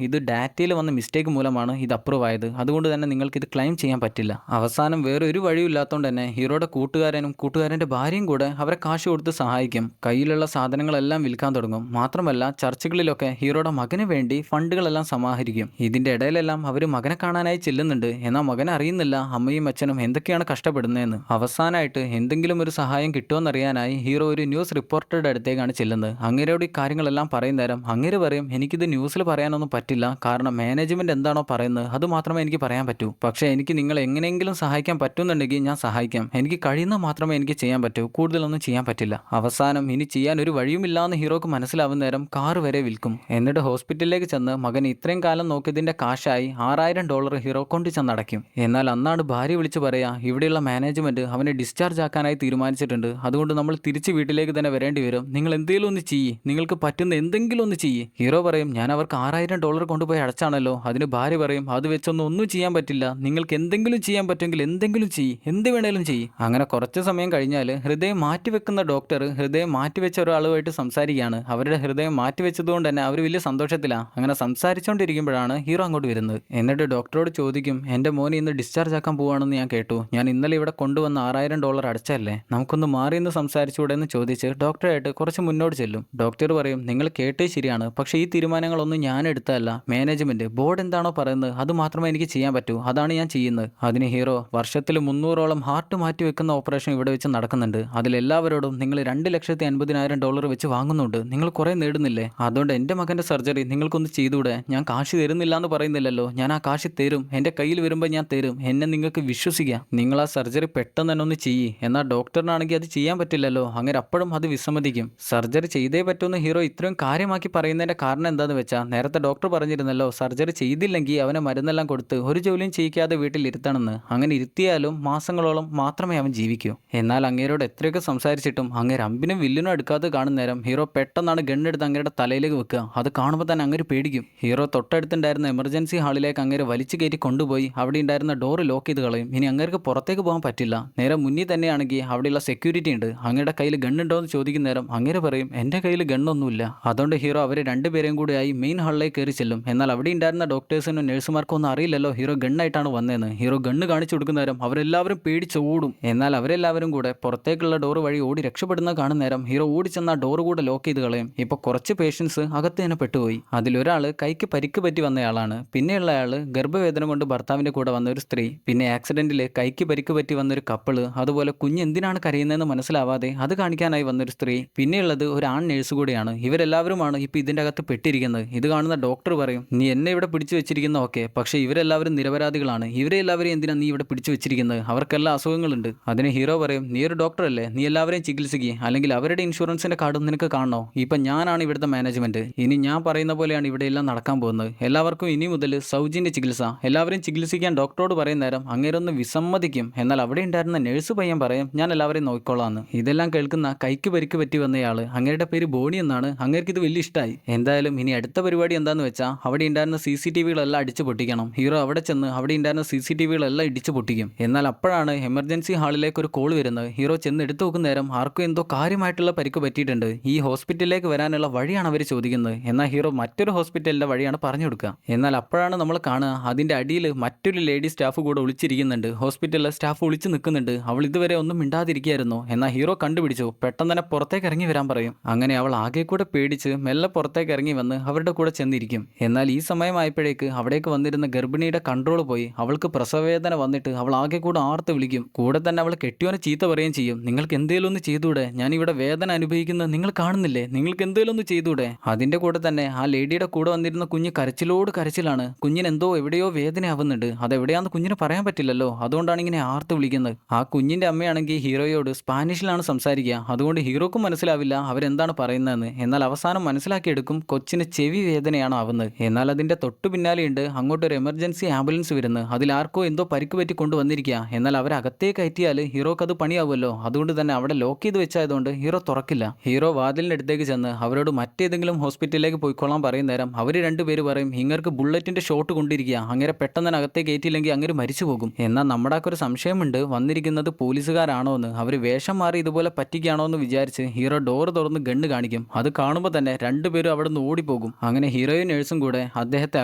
S1: ഇത് ഡാറ്റയിൽ വന്ന മിസ്റ്റേക്ക് മൂലമാണ് ഇത് അപ്രൂവ് ആയത്, അതുകൊണ്ട് തന്നെ നിങ്ങൾക്ക് ഇത് ക്ലെയിം ചെയ്യാൻ പറ്റില്ല. അവസാനം വേറെ ഒരു വഴിയില്ലാത്തതുകൊണ്ട് തന്നെ ഹീറോയുടെ കൂട്ടുകാരനും കൂട്ടുകാരൻ്റെ ഭാര്യയും കൂടെ അവരെ കാശ് കൊടുത്ത് സഹായിക്കും. കയ്യിലുള്ള സാധനങ്ങളെല്ലാം വിൽക്കാൻ തുടങ്ങും. മാത്രമല്ല ചർച്ചകളിലൊക്കെ ഹീറോയുടെ മകന് വേണ്ടി ഫണ്ടുകളെല്ലാം സമാഹരിക്കും. ഇതിൻ്റെ ഇടയിലെല്ലാം അവർ മകനെ കാണാനായി ചെല്ലുന്നുണ്ട്. എന്നാൽ മകൻ അറിയുന്നില്ല അമ്മയും അച്ഛനും എന്തൊക്കെയാണ് കഷ്ടപ്പെടുന്നതെന്ന്. അവസാനമായിട്ട് എന്തെങ്കിലും ഒരു സഹായം കിട്ടുമെന്നറിയാനായി ഹീറോ ഒരു ന്യൂസ് റിപ്പോർട്ടറുടെ അടുത്തേക്കാണ് ചെല്ലുന്നത്. അങ്ങേരോട് ഈ കാര്യങ്ങളെല്ലാം പറയുന്ന നേരം അങ്ങേര് പറയും, എനിക്കിത് ന്യൂസിൽ പറയാനൊന്നും പറ്റില്ല, കാരണം മാനേജ്മെന്റ് എന്താണോ പറയുന്നത് അത് മാത്രമേ എനിക്ക് പറയാൻ പറ്റൂ. പക്ഷേ എനിക്ക് നിങ്ങളെ എങ്ങനെയെങ്കിലും സഹായിക്കാൻ പറ്റുന്നുണ്ടെങ്കിൽ ഞാൻ സഹായിക്കാം. എനിക്ക് കഴിയുന്ന മാത്രമേ എനിക്ക് ചെയ്യാൻ പറ്റൂ, കൂടുതലൊന്നും ചെയ്യാൻ പറ്റില്ല. അവസാനം ഇനി ചെയ്യാൻ ഒരു വഴിയുമില്ലാന്ന് ഹീറോക്ക് മനസ്സിലാവുന്ന നേരം കാറ് വരെ വിൽക്കും. എന്നിട്ട് ഹോസ്പിറ്റലിലേക്ക് ചെന്ന് മകൻ ഇത്രയും കാലം നോക്കിയതിന്റെ കാശായി $6,000 ഹീറോ കൊണ്ട് കൊണ്ട് ചെന്നടയ്ക്കും. എന്നാൽ അന്നാണ് ഭാര്യ വിളിച്ച് പറയാ, ഇവിടെയുള്ള മാനേജ്മെന്റ് അവനെ ഡിസ്ചാർജ് ആക്കാനായി തീരുമാനിച്ചിട്ടുണ്ട്, അതുകൊണ്ട് നമ്മൾ തിരിച്ച് വീട്ടിലേക്ക് തന്നെ വരേണ്ടി വരും, നിങ്ങൾ എന്തെങ്കിലും ഒന്ന് ചെയ്യ്, നിങ്ങൾക്ക് പറ്റുന്ന എന്തെങ്കിലും ഒന്ന് ചെയ്യ്. ഹീറോ പറയും, ഞാൻ അവർക്ക് $6000 കൊണ്ടുപോയി അടച്ചാണല്ലോ. അതിന് ഭാര്യ പറയും, അത് വെച്ചൊന്നും ചെയ്യാൻ പറ്റില്ല, നിങ്ങൾക്ക് എന്തെങ്കിലും ചെയ്യാൻ പറ്റുമെങ്കിൽ എന്തെങ്കിലും ചെയ്യ്, എന്ത് വേണേലും ചെയ്യ്. അങ്ങനെ കുറച്ച് സമയം കഴിഞ്ഞാൽ ഹൃദയം മാറ്റിവെക്കുന്ന ഡോക്ടർ ഹൃദയം മാറ്റിവെച്ച ഒരാളുമായിട്ട് സംസാരിക്കുകയാണ്. അവരുടെ ഹൃദയം മാറ്റിവെച്ചതുകൊണ്ട് തന്നെ അവർ വലിയ സന്തോഷത്തിലാണ്. അങ്ങനെ സംസാരിച്ചുകൊണ്ടിരിക്കുമ്പോഴാണ് ഹീറോ അങ്ങോട്ട് വരുന്നത്. എന്നിട്ട് ഡോക്ടറോട് ചോദിക്കും, എൻ്റെ മോനെ ഇന്ന് ഡിസ്ചാർജ് ആക്കാൻ പോവാണെന്ന് ഞാൻ കേട്ടു, ഞാൻ ഇന്നലെ ഇവിടെ കൊണ്ടുവന്ന $6000 അടച്ചല്ലേ, നമുക്കൊന്ന് മാറി നിന്ന് സംസാരിച്ചുകൂടെ എന്ന് ചോദിച്ച് ഡോക്ടറായിട്ട് കുറച്ച് മുന്നോട്ട് ചെല്ലും. ഡോക്ടർ പറയും, നിങ്ങൾ കേട്ടേ ശരിയാണ്, പക്ഷേ ഈ തീരുമാനങ്ങളൊന്നും ഞാൻ എടുത്തതല്ല, മാനേജ്മെന്റ് ബോർഡ് എന്താണോ പറയുന്നത് അത് മാത്രമേ എനിക്ക് ചെയ്യാൻ പറ്റൂ, അതാണ് ഞാൻ ചെയ്യുന്നത്. അതിന് ഹീറോ, വർഷത്തിൽ 300ഓളം ഹാർട്ട് മാറ്റി വെക്കുന്ന ഓപ്പറേഷൻ ഇവിടെ വെച്ച് നടക്കുന്നുണ്ട്, അതിലെല്ലാവരോടും നിങ്ങൾ $2,50,000 വെച്ച് വാങ്ങുന്നുണ്ട്, നിങ്ങൾ കുറെ നേടുന്നില്ലേ, അതുകൊണ്ട് എൻ്റെ മകൻ്റെ സർജറി നിങ്ങൾക്കൊന്ന് ചെയ്തുകൂടെ, ഞാൻ കാശ് തരുന്നില്ല എന്ന് പറയുന്നില്ലല്ലോ, ഞാൻ ആ കാശ് തരും, എൻ്റെ കയ്യിൽ വരുമ്പോൾ ഞാൻ തരും, എന്നെ നിങ്ങൾക്ക് വിശ്വസിക്കാം, നിങ്ങൾ ആ സർജറി പെട്ടെന്ന് തന്നെ ഒന്ന് ചെയ്യ്. എന്നാൽ ഡോക്ടറിനാണെങ്കിൽ അത് ചെയ്യാൻ പറ്റില്ലല്ലോ, അങ്ങനെ അപ്പോഴും അത് വിസമ്മതിക്കും. സർജറി ചെയ്തേ പറ്റുമെന്ന് ഹീറോ ഇത്രയും കാര്യമാക്കി പറയുന്നതിന്റെ കാരണം എന്താന്ന് വെച്ചാൽ, നേരത്തെ ഡോക്ടർ പറഞ്ഞിരുന്നല്ലോ സർജറി ചെയ്തില്ലെങ്കിൽ അവനെ മരുന്നെല്ലാം കൊടുത്ത് ഒരു ജോലിയും ചെയ്യിക്കാതെ വീട്ടിൽ ഇരുത്തണമെന്ന്, അങ്ങനെ ഇരുത്തിയാലും മാസങ്ങളോളം മാത്രമേ അവൻ ജീവിക്കൂ. എന്നാൽ അങ്ങേരോട് എത്രയൊക്കെ സംസാരിച്ചിട്ടും അങ്ങേര് അമ്പിനും വില്ലിനും എടുക്കാതെ കാണുന്ന നേരം ഹീറോ പെട്ടെന്നാണ് ഗണ്ണെടുത്ത് അങ്ങേരുടെ തലയിലേക്ക് വെക്കുക. അത് കാണുമ്പോൾ തന്നെ അങ്ങേര് പേടിക്കും. ഹീറോ തൊട്ടടുത്തുണ്ടായിരുന്ന എമർജൻസി ഹാളിലേക്ക് അങ്ങേര് വലിച്ചു കയറ്റി കൊണ്ടുപോയി അവിടെ ഉണ്ടായിരുന്ന ഡോറ് ലോക്ക് ചെയ്ത് കളയും. ഇനി അങ്ങേർക്ക് പുറത്തേക്ക് പോകാൻ പറ്റില്ല. നേരെ മുന്നിൽ തന്നെയാണെങ്കിൽ അവിടെയുള്ള സെക്യൂരിറ്റി ഉണ്ട്. അങ്ങയുടെ കയ്യിൽ ഗണ്ണുണ്ടോ എന്ന് ചോദിക്കുന്ന നേരം അങ്ങേര് പറയും, എൻ്റെ കയ്യിൽ ഗണ്ണൊന്നുമില്ല. അതുകൊണ്ട് ഹീറോ അവരെ രണ്ടുപേരെയും കൂടെയായി മെയിൻ ഹാളിലേക്ക് കയറി ചെല്ലും. എന്നാൽ അവിടെ ഉണ്ടായിരുന്ന ഡോക്ടേഴ്സിനും നഴ്സുമാർക്കും ഒന്നും അറിയില്ലല്ലോ ഹീറോ ഗണ്ണായിട്ടാണ് വന്നതെന്ന്. ഹീറോ ഗണ്ണ് കാണിച്ചു കൊടുക്കുന്ന നേരം അവരെല്ലാവരും പേടിച്ച് ഓടും. എന്നാൽ അവരെല്ലാവരും കൂടെ പുറത്തേക്കുള്ള ഡോറ് വഴി ഓടി രക്ഷപ്പെടുന്ന കാണുന്ന നേരം ഹീറോ ഓടിച്ചെന്ന ഡോറ് കൂടെ ലോക്ക് ചെയ്ത് കളയും. ഇപ്പൊ കുറച്ച് പേഷ്യൻസ് അകത്ത് തന്നെ പെട്ടുപോയി. അതിലൊരാള് കൈക്ക് പരിക്ക് പറ്റി വന്നയാളാണ്. പിന്നെയുള്ള ആള് ഗർഭവേദന കൊണ്ട് ഭർത്താവിന്റെ കൂടെ വന്ന ഒരു സ്ത്രീ, പിന്നെ ആക്സിഡന്റിൽ കൈക്ക് പരിക്ക് പറ്റി വന്നൊരു കപ്പിള്, അതുപോലെ കുഞ്ഞ് എന്തിനാണ് കരയുന്നതെന്ന് മനസ്സിലാവാതെ അത് കാണിക്കാനായി വന്നൊരു സ്ത്രീ, പിന്നെയുള്ളത് ഒരു ആൺ നേഴ്സ് കൂടിയാണ്. ഇവരെല്ലാവരുമാണ് ഇപ്പൊ ഇതിന്റെ അകത്ത് പെട്ടിരിക്കുന്നത്. ഇത് കാണുന്ന ഡോക്ടർ പറയും, നീ എന്നെ ഇവിടെ പിടിച്ചു വെച്ചിരിക്കുന്ന ഓക്കെ, പക്ഷെ ഇവരെല്ലാവരും നിരപരാധികളാണ്, ഇവരെല്ലാവരെയും എന്തിനാ നീ ഇവിടെ പിടിച്ചു വെച്ചിരിക്കുന്നത്, അവർക്കെല്ലാം അസുഖങ്ങളുണ്ട്. അതിന് ഹീറോ പറയും, നീ ഒരു ഡോക്ടർ അല്ലേ, നീ എല്ലാവരെയും ചികിത്സിക്കുക, അല്ലെങ്കിൽ അവരുടെ ഇൻഷുറൻസിന്റെ കാർഡും നിനക്ക് കാണണോ, ഇപ്പൊ ഞാനാണ് ഇവിടുത്തെ മാനേജ്മെന്റ്, ഇനി ഞാൻ പറയുന്ന പോലെയാണ് ഇവിടെ എല്ലാം നടക്കാൻ പോകുന്നത്, എല്ലാവർക്കും ഇനി മുതൽ സൗജന്യ ചികിത്സ, എല്ലാവരെയും ചികിത്സിക്കാൻ ഡോക്ടറോട് പറയുന്ന നേരം അങ്ങേരൊന്ന് വിസമ്മതിക്കും. എന്നാൽ അവിടെ ഉണ്ടായിരുന്ന നഴ്സ് പയ്യൻ പറയും, ഞാൻ എല്ലാവരെയും നോക്കിക്കോളാന്ന്. ഇതെല്ലാം കേൾക്കുന്ന കൈക്ക് പരിക്ക് പറ്റി വന്നയാള്, അങ്ങേരുടെ പേര് ബോണി എന്നാണ്, അങ്ങേർക്ക് ഇത് വലിയ ഇഷ്ടമായി. എന്തായാലും ഇനി അടുത്ത പരിപാടി എന്താന്ന് വെച്ചാൽ അവിടെ ഉണ്ടായിരുന്ന CCTVകളെല്ലാം അടിച്ചു പൊട്ടിക്കണം. ഹീറോ അവിടെ ചെന്ന് അവിടെ ഉണ്ടായിരുന്ന CCTVകളെല്ലാം ഇടിച്ചു പൊട്ടിക്കും. എന്നാൽ അപ്പോഴാണ് എമർജൻസി ഹാളിലേക്ക് ഒരു കോൾ വരുന്നത്. ഹീറോ ചെന്ന് എടുത്തു നോക്കുന്ന നേരം ആർക്കും എന്തോ കാര്യമായിട്ടുള്ള പരിക്ക് പറ്റിയിട്ടുണ്ട്. ഈ ഹോസ്പിറ്റലിലേക്ക് വരാനുള്ള വഴിയാണ് അവർ ചോദിക്കുന്നത്. എന്നാൽ ഹീറോ മറ്റൊരു ഹോസ്പിറ്റലിന്റെ വഴിയാണ് പറഞ്ഞു കൊടുക്കുക. എന്നാൽ അപ്പോഴാണ് നമ്മൾ കാണുക, അതിന്റെ അടിയിൽ മറ്റൊരു ലേഡി സ്റ്റാഫ് കൂടെ ഒളിച്ചിരിക്കുന്നുണ്ട്. ഹോസ്പിറ്റലിലെ സ്റ്റാഫ് ഒളിച്ചു നിൽക്കുന്നുണ്ട്. അവൾ ഇതുവരെ ഒന്നും മിണ്ടാതിരിക്കുകയായിരുന്നു. എന്നാൽ ഹീറോ കണ്ടുപിടിച്ചു. പെട്ടെന്ന് തന്നെ പുറത്തേക്ക് ഇറങ്ങി വരാൻ പറയും. അങ്ങനെ അവൾ ആകെ കൂടെ പേടിച്ച് മെല്ലെ പുറത്തേക്ക് ഇറങ്ങി വന്ന് അവരുടെ കൂടെ ചെന്നിരിക്കും. എന്നാൽ ഈ സമയമായപ്പോഴേക്ക് അവിടേക്ക് വന്നിരുന്ന ഗർഭിണിയുടെ കൺട്രോൾ പോയി. അവൾക്ക് പ്രസവവേദന വന്നിട്ട് അവൾ ആകെ കൂടെ ആർത്ത് വിളിക്കും. കൂടെ തന്നെ അവൾ കെട്ടിയോനെ ചീത്ത പറയുകയും ചെയ്യും. നിങ്ങൾക്ക് എന്തേലും ഒന്ന് ചെയ്തൂടെ, ഞാൻ ഇവിടെ വേദന അനുഭവിക്കുന്നത് നിങ്ങൾ കാണുന്നില്ലേ, നിങ്ങൾക്ക് എന്തേലും ഒന്ന് ചെയ്തൂടെ. അതിന്റെ കൂടെ തന്നെ ആ ലേഡിയുടെ കൂടെ വന്നിരുന്ന കുഞ്ഞ് കരച്ചിലോട് കരച്ചിലാണ്. കുഞ്ഞിന് എന്തോ എവിടെയോ വേദന ആവുന്നുണ്ട്. അതെവിടെയാന്ന് കുഞ്ഞിന് പറയാൻ പറ്റില്ലല്ലോ, അതുകൊണ്ടാണ് ഇങ്ങനെ ആർത്ത് വിളിക്കുന്നത്. ആ കുഞ്ഞിന്റെ അമ്മയാണെങ്കിൽ ഹീറോയോട് സ്പാനിഷിലാണ് സംസാരിക്കുക. അതുകൊണ്ട് ഹീറോക്കും മനസ്സിലാവില്ല അവരെന്താണ് പറയുന്നതെന്ന്. എന്നാൽ അവസാനം മനസ്സിലാക്കിയെടുക്കും കൊച്ചിന് ചെവി വേദനയാണ് ആവുന്നത്. എന്നാൽ അതിന്റെ തൊട്ടു പിന്നാലെയുണ്ട് അങ്ങോട്ടൊരു എമർജൻസി ആംബുലൻസ് വരുന്നത്. അതിൽ ആർക്കോ എന്തോ പരിക്ക് പറ്റി കൊണ്ടുവന്നിരിക്കുക. എന്നാൽ അവരകത്തേക്ക് കയറ്റിയാൽ ഹീറോക്ക് അത് പണിയാവുമല്ലോ. അതുകൊണ്ട് തന്നെ അവിടെ ലോക്ക് ചെയ്ത് വെച്ചായതുകൊണ്ട് ഹീറോ തുറക്കില്ല. ഹീറോ വാതിലിന്റെ അടുത്തേക്ക് ചെന്ന് അവരോട് മറ്റേതെങ്കിലും ഹോസ്പിറ്റലിലേക്ക് പോയിക്കൊള്ളാൻ പറയുന്ന നേരം അവർ രണ്ടുപേര് പറയും, ഇങ്ങർക്ക് ബുള്ളറ്റിന്റെ ഷോട്ട് കൊണ്ടിരിക്കുക, അങ്ങനെ പെട്ടെന്ന് തന്നെ അകത്തേക്ക് കയറ്റിയില്ലെങ്കിൽ അങ്ങനെ മരിച്ചു പോകും. എന്നാൽ നമ്മുടെ ഒരു സംശയമുണ്ട്, വന്നിരിക്കുന്നത് പോലീസുകാരാണോ എന്ന്. അവർ വേഷം മാറി ഇതുപോലെ പറ്റിക്കാണോ എന്ന് വിചാരിച്ച് ഹീറോ ഡോറ് തുറന്ന് ഗണ്ണ് കാണിക്കും. അത് കാണുമ്പോൾ തന്നെ രണ്ടുപേരും അവിടെ നിന്ന് ഓടിപ്പോകും. അങ്ങനെ ഹീറോയും നഴ്സും കൂടെ അദ്ദേഹത്തെ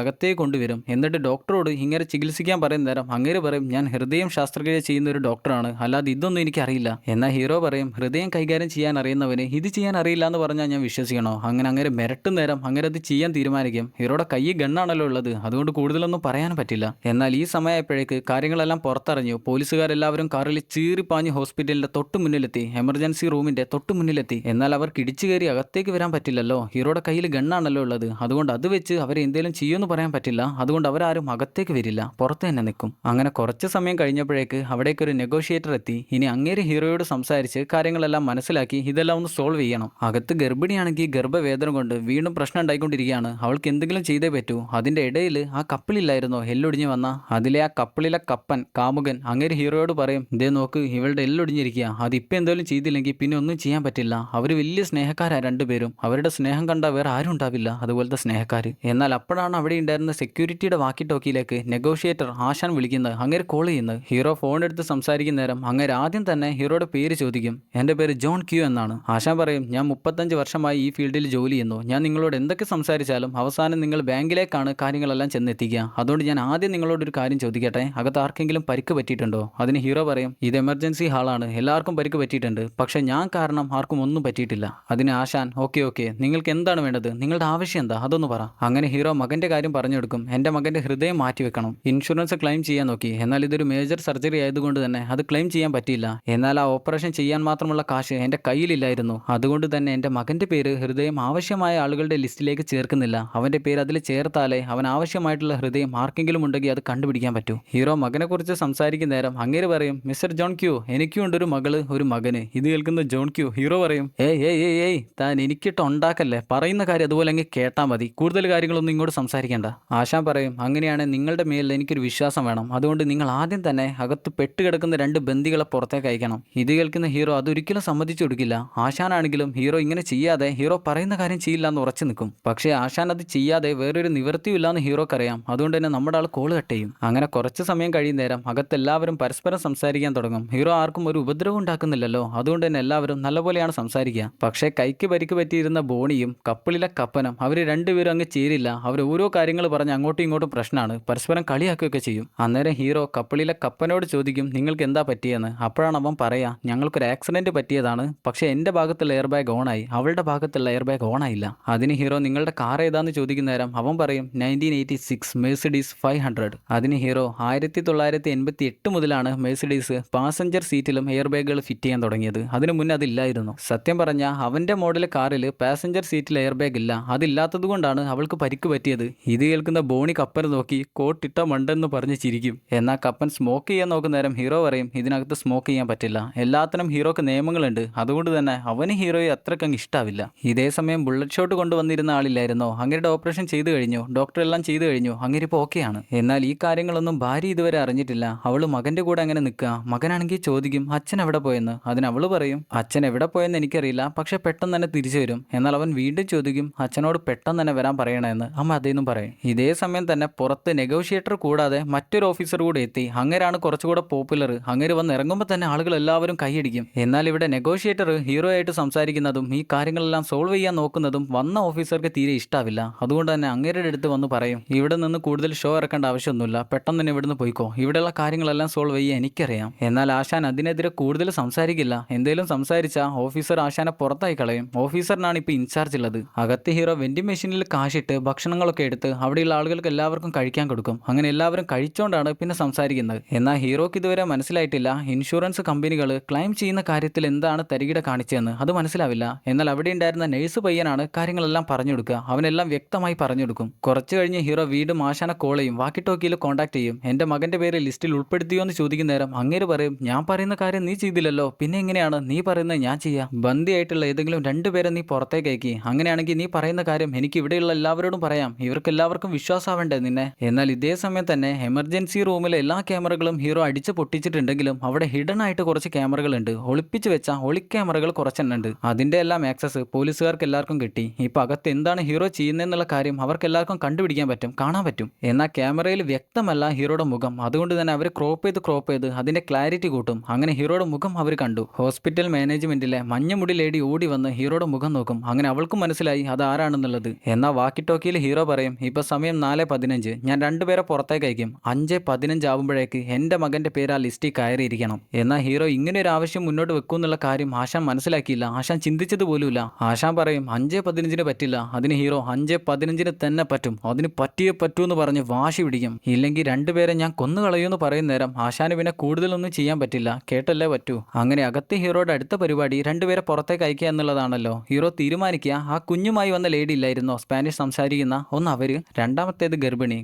S1: അകത്തേക്ക് കൊണ്ടുവരും. എന്നിട്ട് ഡോക്ടറോട് ഇങ്ങനെ ചികിത്സിക്കാൻ പറയുന്ന നേരം അങ്ങേര് പറയും, ഞാൻ ഹൃദയം ശസ്ത്രക്രിയ ചെയ്യുന്ന ഒരു ഡോക്ടറാണ്, അല്ലാതെ ഇതൊന്നും എനിക്കറിയില്ല. എന്നാൽ ഹീറോ പറയും, ഹൃദയം കൈകാര്യം ചെയ്യാൻ അറിയുന്നവന് ഇത് ചെയ്യാൻ അറിയില്ല എന്ന് പറഞ്ഞാൽ ഞാൻ വിശ്വസിക്കണോ. അങ്ങനെ മിരട്ടും നേരം അങ്ങനെ അത് ചെയ്യാൻ തീരുമാനിക്കും. ഹീറോയുടെ കൈ ഗണ്ണാണല്ലോ ഉള്ളത്, അതുകൊണ്ട് കൂടുതലൊന്നും പറയാൻ പറ്റില്ല. എന്നാൽ ഈ സമയമായപ്പോഴേക്ക് കാര്യങ്ങളെല്ലാം പുറത്തറിഞ്ഞു. പോലീസുകാരെല്ലാവരും കാറിൽ ചീറിപ്പാഞ്ഞ് ഹോസ്പിറ്റലിന്റെ തൊട്ട് മുന്നിലെത്തി, എമർജൻസി റൂമിന്റെ തൊട്ട് മുന്നിലെത്തി. എന്നാൽ അവർക്ക് ഇടിച്ചു കയറി അകത്തേക്ക് വരാൻ പറ്റില്ലല്ലോ, ഹീറോയുടെ കയ്യിൽ ഗണ്ണാണല്ലോ ഉള്ളത്. അതുകൊണ്ട് അത് വെച്ച് അവരെ എന്തെങ്കിലും ചെയ്യുമെന്ന് പറയാൻ പറ്റില്ല. അതുകൊണ്ട് അവരാരും അകത്തേക്ക് വരില്ല, പുറത്ത് തന്നെ നിൽക്കും. അങ്ങനെ കുറച്ച് സമയം കഴിഞ്ഞപ്പോഴേക്ക് അവിടേക്ക് ഒരു നെഗോഷിയേറ്റർ എത്തി. ഇനി അങ്ങേര് ഹീറോയോട് സംസാരിച്ച് കാര്യങ്ങളെല്ലാം മനസ്സിലാക്കി ഇതെല്ലാം ഒന്ന് സോൾവ് ചെയ്യണം. അകത്ത് ഗർഭിണിയാണെങ്കിൽ ഗർഭവേദന കൊണ്ട് വീണ്ടും പ്രശ്നം ഉണ്ടായിക്കൊണ്ടിരിക്കുകയാണ്. അവൾക്ക് എന്തെങ്കിലും ചെയ്തേ പറ്റൂ. അതിന്റെ ഇടയിൽ ആ കപ്പിളില്ലായിരുന്നോ എല്ലൊടിഞ്ഞ് വന്ന അതിലെ ആ കപ്പിളിലെ കപ്പൻ കാമുകൻ അങ്ങേര് ഹീറോയോട് പറയും, ഇതേ നോക്ക് ഇവളുടെ എല്ലൊടിഞ്ഞിരിക്കുക, അതിപ്പോൾ എന്തെങ്കിലും ചെയ്തില്ലെങ്കിൽ പിന്നെ ഒന്നും ചെയ്യാൻ പറ്റില്ല. അവർ വലിയ സ്നേഹക്കാരാ രണ്ടുപേരും, അവരുടെ സ്നേഹം കണ്ടാൽ വേറെ ആരും ഉണ്ടാവില്ല അതുപോലത്തെ സ്നേഹക്കാർ. എന്നാൽ അപ്പോഴാണ് അവിടെ ഉണ്ടായിരുന്ന സെക്യൂരിറ്റിയുടെ വാക്കി ടോക്കിയിലേക്ക് നെഗോഷിയേറ്റർ ആശാൻ വിളിക്കുന്നത്. അങ്ങേര് കോൾ ചെയ്യുന്നത്. ഹീറോ ഫോൺ എടുത്ത് സംസാരിക്കുന്ന നേരം അങ്ങേര് ആദ്യം തന്നെ ഹീറോയുടെ പേര് ചോദിക്കും. എൻ്റെ പേര് ജോൺ ക്യൂ എന്നാണ്. ആശാൻ പറയും, ഞാൻ 35 വർഷമായി ഈ ഫീൽഡിൽ ജോലി ചെയ്യുന്നു. ഞാൻ നിങ്ങളോട് എന്തൊക്കെ സംസാരിച്ചാലും അവസാനം നിങ്ങൾ ബാങ്കിലേക്കാണ് കാര്യങ്ങളെല്ലാം ചെന്നെത്തിക്കുക. അതുകൊണ്ട് ഞാൻ ആദ്യം നിങ്ങളോടൊരു കാര്യം ചോദിക്കട്ടെ, അകത്ത് ആർക്കെങ്കിലും പരിക്ക് പറ്റിയിട്ടുണ്ടോ? അതിന് ഹീറോ പറയും, ഇത് എമർജൻസി ഹാളാണ്, എല്ലാവർക്കും പരിക്ക് പറ്റിയിട്ടുണ്ട്, പക്ഷെ ഞാൻ കാരണം ആർക്കും ഒന്നും പറ്റിയിട്ടില്ല. അതിന് ആശാൻ, ഓക്കെ നിങ്ങൾക്ക് എന്താണ് വേണ്ടത്, നിങ്ങളുടെ ആവശ്യം എന്താ, അതൊന്ന് പറ. അങ്ങനെ ഹീറോ മകന്റെ കാര്യം പറഞ്ഞു കൊടുക്കും. എൻ്റെ മകന്റെ ഹൃദയം മാറ്റിവെക്കണം. ഇൻഷുറൻസ് ക്ലെയിം ചെയ്യാൻ നോക്കി, എന്നാൽ ഇതൊരു മേജർ സർജറി ആയതുകൊണ്ട് തന്നെ അത് ക്ലെയിം ചെയ്യാൻ പറ്റിയില്ല. എന്നാൽ ആ ഓപ്പറേഷൻ ചെയ്യാൻ മാത്രമുള്ള കാശ് എൻ്റെ കയ്യിലില്ലായിരുന്നു. അതുകൊണ്ട് തന്നെ എൻ്റെ മകന്റെ പേര് ഹൃദയം ആവശ്യമായ ആളുകളുടെ ലിസ്റ്റിലേക്ക് ചേർക്കുന്നില്ല. അവന്റെ പേര് അതിൽ ചേർത്താലേ അവൻ ആവശ്യമായിട്ടുള്ള ഹൃദയം ആർക്കെങ്കിലും ഉണ്ടെങ്കിൽ അത് കണ്ടുപിടിക്കാൻ പറ്റൂ. ഹീറോ മകനെ കുറിച്ച് സംസാരിക്കുന്ന നേരം അങ്ങേര് പറയും, മിസ്റ്റർ ജോൺ ക്യൂ, എനിക്കും ഉണ്ട് ഒരു മകള് ഒരു മകന്. ഇത് കേൾക്കുന്ന ജോൺ ക്യൂ ഹീറോ പറയും, ഏയ് താൻ എനിക്കിട്ട് ഉണ്ടാക്കല്ലേ, പറയുന്ന കാര്യം അതുപോലെ അങ്ങ് കേട്ടാൽ മതി, കൂടുതൽ കാര്യങ്ങളൊന്നും ഇങ്ങോട്ട് സംസാരിക്കേണ്ട. ആശാൻ പറയും, അങ്ങനെയാണെങ്കിൽ നിങ്ങളുടെ മേലിൽ എനിക്കൊരു വിശ്വാസം വേണം. അതുകൊണ്ട് നിങ്ങൾ ആദ്യം തന്നെ അകത്ത് പെട്ടുകിടക്കുന്ന 2 ബന്ദികളെ പുറത്തേക്ക് അയക്കണം. ഇത് കേൾക്കുന്ന ഹീറോ അതൊരിക്കലും സമ്മതിച്ചു കൊടുക്കില്ല. ആശാനാണെങ്കിലും ഹീറോ ഇങ്ങനെ ചെയ്യാതെ ഹീറോ പറയുന്ന കാര്യം ചെയ്യില്ല എന്ന് ഉറച്ചു നിൽക്കും. പക്ഷേ ആശാൻ അത് ചെയ്യാതെ വേറൊരു നിവൃത്തിയില്ല എന്ന് ഹീറോക്കറിയാം. അതുകൊണ്ട് തന്നെ നമ്മുടെ ആൾ കോള് കട്ട് ചെയ്യും. അങ്ങനെ കുറച്ച് സമയം കഴിയും നേരം അകത്തെല്ലാവരും പരസ്പരം സംസാരിക്കാൻ തുടങ്ങും. ഹീറോ ആർക്കും ഒരു ഉപദ്രവം ഉണ്ടാക്കുന്നില്ലല്ലോ, അതുകൊണ്ട് തന്നെ എല്ലാവരും നല്ലപോലെയാണ് സംസാരിക്കുക. പക്ഷേ കൈക്ക് പരിക്ക് പറ്റിയിരുന്ന ബോണിയും കപ്പിളിലെ കപ്പനും അവർ രണ്ടുപേരും അങ്ങ് ചേരില്ല. അവർ ഓരോ കാര്യങ്ങൾ പറഞ്ഞ് അങ്ങോട്ടും ഇങ്ങോട്ടും പ്രശ്നമാണ്, പരസ്പരം കളിയാക്കുകയൊക്കെ ചെയ്യും. അന്നേരം ഹീറോ കപ്പിളിലെ കപ്പനോട് ചോദിക്കും, നിങ്ങൾക്ക് എന്താ പറ്റിയെന്ന്. അപ്പോഴാണ് അവൻ പറയാ, ഞങ്ങൾക്കൊരു ആക്സിഡന്റ് പറ്റിയതാണ്, പക്ഷേ എൻ്റെ ഭാഗത്തുള്ള എയർ ബാഗ് ഓണായി, അവളുടെ ഭാഗത്തുള്ള എയർ ബാഗ് ഓണായില്ല. അതിന് ഹീറോ നിങ്ങളുടെ കാർ ഏതാന്ന് ചോദിക്കുന്ന നേരം അവൻ പറയും 1986 മെഴ്സിഡീസ് 500. അതിന് ഹീറോ 1988 മുതലാണ് മെഴ്സിഡീസ് പാസഞ്ചർ സീറ്റിലും എയർ ബാഗുകൾ ഫിറ്റ് ചെയ്യാൻ തുടങ്ങിയത്. അതിനു മുന്നേ അതില്ലായിരുന്നു. സത്യം പറഞ്ഞാൽ അവന്റെ മോഡൽ കാറിൽ പാസഞ്ചർ സീറ്റിൽ എയർ ബാഗ് ഇല്ല. അതില്ലാത്തത് കൊണ്ടാണ് അവൾക്ക് പരിക്ക് പറ്റിയത്. ഇത് കേൾക്കുന്ന ബോണി കപ്പൻ നോക്കി കോട്ടിട്ട മണ്ടെന്ന് പറഞ്ഞ് ചിരിക്കും. എന്നാൽ കപ്പൻ സ്മോക്ക് ചെയ്യാൻ നോക്കുന്ന നേരം ഹീറോ പറയും, ഇതിനകത്ത് സ്മോക്ക് ചെയ്യാൻ പറ്റില്ല, എല്ലാത്തിനും ഹീറോക്ക് നിയമങ്ങളുണ്ട്, അതുകൊണ്ട് തന്നെ അവന് ഹീറോയെ അത്രക്കങ്ങ് ഇഷ്ടാവില്ല. ഇതേ സമയം ബുള്ളറ്റ് ഷോട്ട് കൊണ്ടുവന്നിരുന്ന ആളില്ലായിരുന്നോ, അങ്ങേരുടെ ഓപ്പറേഷൻ ചെയ്തു കഴിഞ്ഞു, ഡോക്ടർ എല്ലാം ചെയ്തു കഴിഞ്ഞു, അങ്ങനെ ഇപ്പോൾ ഓക്കെയാണ്. എന്നാൽ ഈ കാര്യങ്ങളൊന്നും ഭാര്യ ഇതുവരെ അറിഞ്ഞിട്ടില്ല. അവള് മകന്റെ കൂടെ അങ്ങനെ നിൽക്കുക. മകനാണെങ്കിൽ ചോദിക്കും, അച്ഛൻ എവിടെ പോയെന്ന്. അതിന് അവള് പറയും, അച്ഛൻ എവിടെ പോയെന്ന് എനിക്കറിയില്ല, പക്ഷെ പെട്ടെന്ന് തന്നെ തിരിച്ചു വരും. എന്നാൽ അവൻ വീണ്ടും ചോദിക്കും, അച്ഛനോട് പെട്ടെന്ന് തന്നെ വരാൻ പറയണമെന്ന്. അമ്മ അതേന്നും പറയും. ഇതേ സമയം തന്നെ പുറത്ത് നെഗോഷിയേറ്റർ കൂടാതെ മറ്റൊരു ഓഫീസർ കൂടെ എത്തി. അങ്ങേരാണ് കുറച്ചുകൂടെ പോപ്പുലർ. അങ്ങേര് വന്ന് ഇറങ്ങുമ്പോൾ തന്നെ ആളുകൾ എല്ലാവരും കൈയടിക്കും. എന്നാൽ ഇവിടെ നെഗോഷിയേറ്റർ ഹീറോ ആയിട്ട് സംസാരിക്കുന്നതും ഈ കാര്യങ്ങളെല്ലാം സോൾവ് ചെയ്യാൻ നോക്കുന്നതും വന്ന ഓഫീസർക്ക് തീരെ ഇഷ്ടാവില്ല. അതുകൊണ്ട് തന്നെ അങ്ങേരുടെ അടുത്ത് വന്ന് പറയും, ഇവിടെ നിന്ന് കൂടുതൽ ഷോ ഇറക്കേണ്ട ആവശ്യമൊന്നുമില്ല, പെട്ടെന്ന് തന്നെ ഇവിടുന്ന് പോയിക്കോ, ഇവിടെയുള്ള കാര്യങ്ങളെല്ലാം സോൾവ് ചെയ്യാൻ എനിക്കറിയാം. എന്നാൽ ആശാൻ അതിനെതിരെ കൂടുതൽ സംസാരിക്കില്ല. എന്തേലും സംസാരിച്ചാൽ ഓഫീസർ ആശാനെ പുറത്തായി കളയും. ഓഫീസറിനാണ് ഇപ്പോൾ ഇൻചാർജ് ഉള്ളത്. അകത്ത് ഹീറോ വെൻഡിങ് മെഷീനിൽ കാശിട്ട് ഭക്ഷണങ്ങളൊക്കെ എടുത്ത് അവിടെയുള്ള ആളുകൾക്ക് എല്ലാവർക്കും കഴിക്കാൻ കൊടുക്കും. അങ്ങനെ എല്ലാവരും കഴിച്ചോണ്ടാണ് പിന്നെ സംസാരിക്കുന്നത്. എന്നാൽ ഹീറോക്ക് ഇതുവരെ മനസ്സിലായിട്ടില്ല ഇൻഷുറൻസ് കമ്പനികൾ ക്ലെയിം ചെയ്യുന്ന കാര്യത്തിൽ എന്താണ് തരികിട കാണിച്ചതെന്ന്. അത് മനസ്സിലാവില്ല. എന്നാൽ അവിടെ ഉണ്ടായിരുന്ന നഴ്സ് പയ്യനാണ് കാര്യങ്ങളെല്ലാം പറഞ്ഞു കൊടുക്കുക. അവനെല്ലാം വ്യക്തമായി പറഞ്ഞു കൊടുക്കും. കുറച്ച് കഴിഞ്ഞ് ഹീറോ വീണ്ടും ആശാനെ കോൾ ചെയ്യും, വാക്കി ടോക്കിയിൽ കോൺടാക്ട് ചെയ്യും. എൻ്റെ മകന്റെ പേര് ലിസ്റ്റിൽ ഉൾപ്പെടുത്തിയോ എന്ന് ചോദിക്കുന്ന നേരം അങ്ങേര് പറയും, ഞാൻ പറയുന്ന കാര്യം നീ ചെയ്തില്ലല്ലോ, പിന്നെ എങ്ങനെയാണ് നീ പറയുന്നത് ഞാൻ ചെയ്യാം. ബന്ദിയായിട്ടുള്ള ഏതെങ്കിലും 2 പേരെ നീ പുറത്തേക്ക് അയക്കി. അങ്ങനെയാണെങ്കിൽ നീ പറയുന്ന കാര്യം എനിക്ക് ഇവിടെയുള്ള എല്ലാവരോടും പറയാം, ഇവർക്ക് എല്ലാവർക്കും വിശ്വാസമാവേണ്ടേ നിന്നെ. എന്നാൽ ഇതേ സമയം തന്നെ എമർജൻസി റൂമിലെ എല്ലാ ക്യാമറകളും ഹീറോ അടിച്ച് പൊട്ടിച്ചിട്ടുണ്ടെങ്കിലും അവിടെ ഹിഡൻ ആയിട്ട് കുറച്ച് ക്യാമറകളുണ്ട്. ഒളിപ്പിച്ച് വെച്ച ഒളി ക്യാമറകൾ കുറച്ചെണ്ണുണ്ട്. അതിന്റെ എല്ലാം ആക്സസ് പോലീസുകാർക്ക് എല്ലാവർക്കും കിട്ടി. ഇപ്പൊ അകത്ത് എന്താണ് ഹീറോ ചെയ്യുന്നതെന്നുള്ള കാര്യം അവർക്ക് എല്ലാവർക്കും കണ്ടുപിടിക്കാൻ പറ്റും, കാണാൻ പറ്റും. എന്നാൽ ക്യാമറയിൽ വ്യക്തമല്ല ഹീറോയുടെ മുഖം. അതുകൊണ്ട് തന്നെ അവർ ക്രോപ്പ് ചെയ്ത് അതിന്റെ ക്ലാരിറ്റി കൂട്ടും. അങ്ങനെ ഹീറോയുടെ മുഖം അവർ കണ്ടു. ഹോസ്പിറ്റൽ മാനേജ്മെന്റിലെ മഞ്ഞമുടി ലേഡി ഓടി വന്ന് ഹീറോയുടെ മുഖം നോക്കും. അങ്ങനെ അവൾക്കും മനസ്സിലായി അത് ആരാണെന്നുള്ളത്. എന്നാൽ വാക്കി ടോക്കിയിൽ ഹീറോ പറയും, ഇപ്പൊ സമയം 4:15, ഞാൻ 2 പേരെ പുറത്തേക്ക് അയക്കും. 5:15 ആവുമ്പോഴേക്ക് എന്റെ മകന്റെ പേര് ആ ലിസ്റ്റിൽ കയറിയിരിക്കണം. എന്നാൽ ഹീറോ ഇങ്ങനെ ഒരു ആവശ്യം മുന്നോട്ട് വെക്കുന്നുള്ള കാര്യം ആശാൻ മനസ്സിലാക്കിയില്ല. ആശാൻ ചിന്തിച്ചത് പോലുമില്ല. ആശാൻ പറയും 5:15 പറ്റില്ല. അതിന് ഹീറോ 5:15 തന്നെ പറ്റും, അതിന് പറ്റിയേ പറ്റൂ എന്ന് പറഞ്ഞ് വാശി പിടിക്കും. ഇല്ലെങ്കിൽ 2 പേരെ ഞാൻ കൊന്നു കളയൂന്ന് പറയുന്ന നേരം ആശാന് പിന്നെ കൂടുതലൊന്നും ചെയ്യാൻ പറ്റില്ല, കേട്ടല്ലേ പറ്റൂ. അങ്ങനെ അകത്ത് ഹീറോയുടെ അടുത്ത പരിപാടി 2 പേരെ പുറത്തേക്ക് അയക്കുക എന്നുള്ളതാണല്ലോ. ഹീറോ തീരുമാനിക്കുക, ആ കുഞ്ഞുമായി വന്ന ലേഡി ഇല്ലായിരുന്നോ സ്പാനിഷ് സംസാരിക്കുന്ന, ഒന്ന് അവര്, രണ്ടാമത്തേത്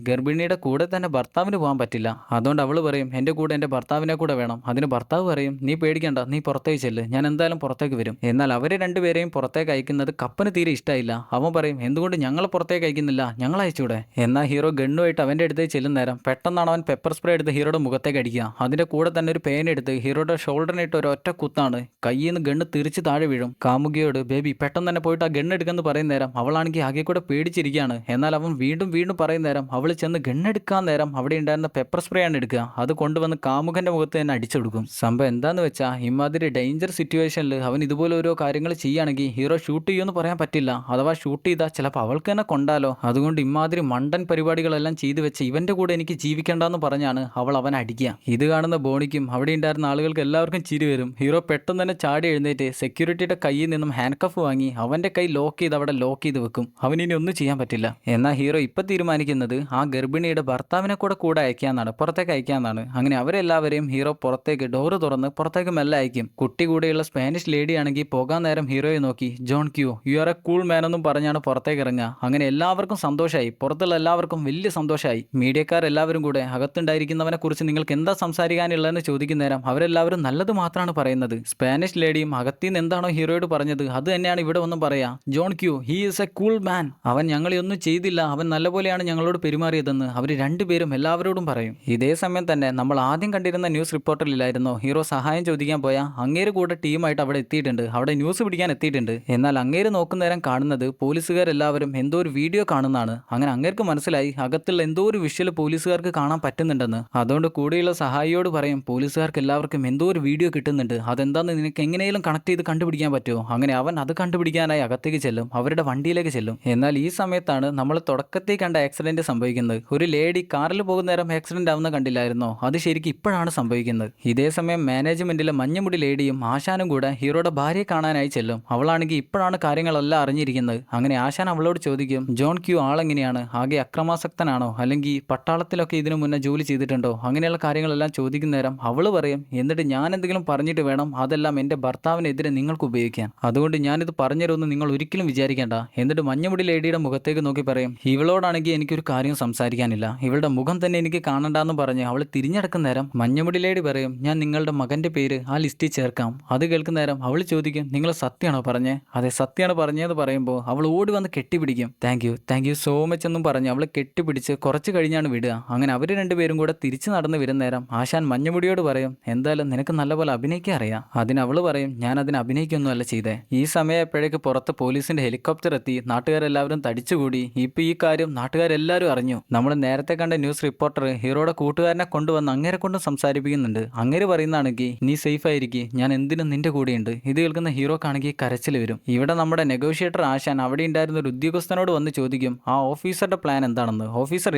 S1: ഗർഭിണിയുടെ കൂടെ തന്നെ ഭർത്താവിന് പോകാൻ പറ്റില്ല. അതുകൊണ്ട് അവള് പറയും, എന്റെ കൂടെ എന്റെ ഭർത്താവിനെ കൂടെ വേണം. അതിന് ഭർത്താവ് പറയും, നീ പേടിക്കണ്ട, നീ പുറത്തേക്ക് ചെല്ല്, ഞാൻ എന്തായാലും പുറത്തേക്ക് വരും. എന്നാൽ അവരെ 2 പേരെയും പുറത്തേക്ക് അയക്കുന്നത് കപ്പന് തീരെ ഇഷ്ടമായില്ല. അവൻ പറയും, എന്തുകൊണ്ട് ഞങ്ങൾ പുറത്തേക്ക് അയക്കുന്നില്ല, ഞങ്ങൾ അയച്ചൂടെ. എന്നാൽ ഹീറോ ഗണ്ണുമായിട്ട് അവന്റെ അടുത്ത് ചെല്ലുന്ന നേരം പെട്ടെന്നാണ് അവൻ പെപ്പർ സ്പ്രേ എടുത്ത് ഹീറോയുടെ മുഖത്തേക്ക് അടിക്കുക. അതിന്റെ കൂടെ തന്നെ ഒരു പേന എടുത്ത് ഹീറോയുടെ ഷോൾഡറിനിട്ട് ഒരു ഒറ്റ കുത്താണ്. കയ്യിൽ നിന്ന് ഗണ്ണ് തിരിച്ച് താഴെ വീഴും. കാമുകിയോട് ബേബി പെട്ടെന്ന് തന്നെ പോയിട്ട് ആ ഗണ്ണ് എടുക്കെന്ന് പറയുന്ന നേരം അവളാണെങ്കിൽ ആകെ കൂടെ പേടിച്ചിരിക്കുകയാണ്. എന്നാൽ അവൻ വീണ്ടും വീണ്ടും പറയുന്ന നേരം അവൾ ചെന്ന് ഗണ്ണെടുക്കാൻ നേരം അവിടെ ഉണ്ടായിരുന്ന പെപ്പർ സ്പ്രേ ആണ് എടുക്കുക. അത് കൊണ്ടുവന്ന് കാമുകന്റെ മുഖത്ത് തന്നെ അടിച്ചെടുക്കും. സംഭവം എന്താന്ന് വെച്ചാൽ ഇമാതിരി ഡേഞ്ചർ സിറ്റുവേഷനിൽ അവൻ ഇതുപോലെ ഓരോ കാര്യങ്ങൾ ചെയ്യുകയാണെങ്കിൽ ഹീറോ ഷൂട്ട് ചെയ്യുമെന്ന് പറയാൻ പറ്റില്ല. അഥവാ ഷൂട്ട് ചെയ്താൽ ചിലപ്പോൾ അവൾക്ക് തന്നെ കൊണ്ടാലോ. അതുകൊണ്ട് ഇമാതിരി മണ്ടൻ പരിപാടികളെല്ലാം ചെയ്തു വെച്ച് ഇവന്റെ കൂടെ എനിക്ക് ജീവിക്കേണ്ടെന്ന് പറഞ്ഞാണ് അവൻ അടിക്കുക. ഇത് കാണുന്ന ബോണിക്കും അവിടെ ഉണ്ടായിരുന്ന ആളുകൾക്ക് എല്ലാവർക്കും ചിരി വരും. ഹീറോ പെട്ടെന്ന് തന്നെ ചാടി എഴുന്നേറ്റ് സെക്യൂരിറ്റിയുടെ കയ്യിൽ നിന്നും ഹാൻഡ് കഫ് വാങ്ങി അവന്റെ കൈ ലോക്ക് ചെയ്ത് അവിടെ ലോക്ക് ചെയ്ത് വെക്കും. അവനിനി ഒന്നും ചെയ്യാൻ പറ്റില്ല. എന്നാൽ ഹീറോ ഇപ്പൊ തീരുമാനിക്കുന്നത് ആ ഗർഭിണിയുടെ ഭർത്താവിനെ കൂടെ അയക്കാന്നാണ്, പുറത്തേക്ക് അയക്കാന്നാണ്. അങ്ങനെ അവരെല്ലാവരെയും ഹീറോ പുറത്തേക്ക് ഡോറ് തുറന്ന് പുറത്തേക്ക് മെല്ലെ അയക്കും. കുട്ടി കൂടെയുള്ള സ്പാനിഷ് ലേഡി ആണെങ്കിൽ പോകാൻ നേരം ഹീറോയെ നോക്കി John Q you are a cool man എന്നും പറഞ്ഞാണ് പുറത്തേക്ക് ഇറങ്ങുക. അങ്ങനെ എല്ലാവർക്കും സന്തോഷമായി, പുറത്തുള്ള എല്ലാവർക്കും വലിയ സന്തോഷമായി. മീഡിയക്കാരെല്ലാവരും കൂടെ അകത്തുണ്ടായിരിക്കുന്നവനെ കുറിച്ച് നിങ്ങൾക്ക് എന്താ സംസാരിക്കാനുള്ളതെന്ന് ചോദിക്കുന്ന നേരം അവരെല്ലാവരും നല്ലത് മാത്രമാണ് പറയുന്നത്. സ്പാനിഷ് ലേഡിയും അകത്തിന്ന് എന്താണോ ഹീറോയോട് പറഞ്ഞത് അത് തന്നെയാണ് ഇവിടെ ഒന്നും പറയാ. John Q he is a cool man, അവൻ ഞങ്ങളെയൊന്നും ചെയ്തില്ല, അവൻ നല്ലപോലെയാണ് ഞങ്ങളോട് പെരുമാറിയതെന്ന് അവർ രണ്ടുപേരും എല്ലാവരോടും പറയും. ഇതേ സമയം തന്നെ നമ്മൾ ആദ്യം കണ്ടിരുന്ന ന്യൂസ് റിപ്പോർട്ടറിലായിരുന്നോ ഹീറോ സഹായം ചോദിക്കാൻ പോയ അങ്ങേര് കൂടെ ടീമായിട്ട് അവിടെ എത്തിയിട്ടുണ്ട്, അവിടെ ന്യൂസ് പിടിക്കാൻ എത്തിയിട്ടുണ്ട്. എന്നാൽ അങ്ങേര് നോക്കുന്നേരം കാണുന്നത് പോലീസുകാരെല്ലാവരും എന്തോ ഒരു വീഡിയോ കാണുന്നതാണ്. അങ്ങനെ അങ്ങേർക്ക് മനസ്സിലായി അകത്തുള്ള എന്തോ ഒരു വിഷ്വൽ പോലീസുകാർക്ക് കാണാൻ പറ്റുന്നുണ്ടെന്ന്. അതുകൊണ്ട് കൂടെയുള്ള സഹായിയോട് പറയും പോലീസുകാർക്ക് എല്ലാവർക്കും എന്തോ ഒരു വീഡിയോ കിട്ടുന്നുണ്ട്, അതെന്താന്ന് നിനക്ക് എങ്ങനെയും കണക്ട് ചെയ്ത് കണ്ടുപിടിക്കാൻ പറ്റുമോ. അങ്ങനെ അവൻ അത് കണ്ടുപിടിക്കാനായി അകത്തേക്ക് ചെല്ലും, അവരുടെ വണ്ടിയിലേക്ക് ചെല്ലും. എന്നാൽ ഈ സമയത്താണ് നമ്മൾ തുടക്കത്തിൽ കണ്ട ആക്സിഡന്റ് സംഭവിക്കുന്നത്. ഒരു ലേഡി കാറിൽ പോകുന്ന നേരം ആക്സിഡന്റ് ആവുന്ന കണ്ടില്ലായിരുന്നോ, അത് ശരിക്കും ഇപ്പോഴാണ് സംഭവിക്കുന്നത്. ഇതേ സമയം മാനേജ്മെന്റിലെ മഞ്ഞമുടി ലേഡിയും ആശാനും കൂടെ ഹീറോയുടെ ഭാര്യയെ കാണാനായി ചെല്ലും. അവളാണെങ്കിൽ ഇപ്പോഴാണ് കാര്യങ്ങളെല്ലാം അറിഞ്ഞിരിക്കുന്നത്. അങ്ങനെ ആശാൻ അവളോട് ചോദിക്കും ജോൺ ക്യൂ ആളെങ്ങനെയാണ്, ആകെ അക്രമാസക്തനാണോ അല്ലെങ്കിൽ പട്ടാളത്തിലൊക്കെ ഇതിനു മുന്നേ ജോലി ചെയ്തിട്ടുണ്ടോ, അങ്ങനെയുള്ള കാര്യങ്ങളെല്ലാം ചോദിക്കുന്ന നേരം അവള് പറയും എന്നിട്ട് ഞാൻ എന്തെങ്കിലും പറഞ്ഞിട്ട് വേണം അതെല്ലാം എന്റെ ഭർത്താവിനെതിരെ നിങ്ങൾക്ക് ഉപയോഗിക്കാൻ, അതുകൊണ്ട് ഞാനിത് പറഞ്ഞുതരുമെന്ന് നിങ്ങൾ ഒരിക്കലും വിചാരിക്കേണ്ട. എന്നിട്ട് മഞ്ഞമുടി ലേഡിയുടെ മുഖത്തേക്ക് നോക്കി പറയും ഇവളോടാണെങ്കിൽ എനിക്കൊരു കാര്യം സംസാരിക്കാനില്ല, ഇവളുടെ മുഖം തന്നെ എനിക്ക് കാണണ്ടെന്ന് പറഞ്ഞ് അവൾ തിരിഞ്ഞടക്കുന്ന നേരം മഞ്ഞമുടി ലേഡി പറയും ഞാൻ നിങ്ങളുടെ മകന്റെ പേര് ആ ലിസ്റ്റിൽ ചേർക്കാം. അത് കേൾക്കുന്ന നേരം അവൾ ചോദിക്കും നിങ്ങൾ സത്യമാണോ പറഞ്ഞേ. അതെ സത്യമാണ് പറഞ്ഞതെന്ന് പറയുമ്പോൾ അവൾ ഓടി വന്ന് കെട്ടിപ്പിടിക്കും. താങ്ക് യു സോ മച്ച് എന്നും പറഞ്ഞ് അവൾ കെട്ടിപ്പിടിച്ച് കുറച്ച് കഴിഞ്ഞാണ് വിടുക. അങ്ങനെ അവർ രണ്ടുപേരും കൂടെ തിരിച്ചു നടന്ന് വരുന്ന നേരം ആശാൻ മഞ്ഞമുടിയോട് പറയും എന്തായാലും നിനക്ക് നല്ലപോലെ അഭിനയിക്കാൻ അറിയാം. അതിന് അവള് പറയും ഞാൻ അതിന് അഭിനയിക്കൊന്നുമല്ല ചെയ്തേ. ഈ സമയപ്പോഴേക്ക് പുറത്ത് പോലീസിന്റെ ഹെലികോപ്റ്റർ എത്തി, നാട്ടുകാരെല്ലാവരും തടിച്ചുകൂടി. ഇപ്പൊ ഈ കാര്യം നാട്ടുകാരെല്ലാവരും അറിഞ്ഞു. നമ്മൾ നേരത്തെ കണ്ട ന്യൂസ് റിപ്പോർട്ടർ ഹീറോയുടെ കൂട്ടുകാരനെ കൊണ്ടുവന്ന് അങ്ങേരെ കൊണ്ട് സംസാരിപ്പിക്കുന്നുണ്ട്. അങ്ങേര് പറയുന്നതാണെങ്കിൽ നീ സേഫ് ആയിരിക്കും, ഞാൻ എന്തിനും നിന്റെ കൂടെയുണ്ട്. ഇത് കേൾക്കുന്ന ഹീറോക്കാണെങ്കിൽ കരച്ചിൽ വരും. ഇവിടെ നമ്മുടെ നെഗോഷിയേറ്റർ ആശാൻ അവിടെ ഉണ്ടായിരുന്ന ഒരു ഉദ്യോഗസ്ഥനോട് വന്ന് ചോദിക്കും ആ ഓഫീസറുടെ പ്ലാൻ എന്താണെന്ന്. ഓഫീസർ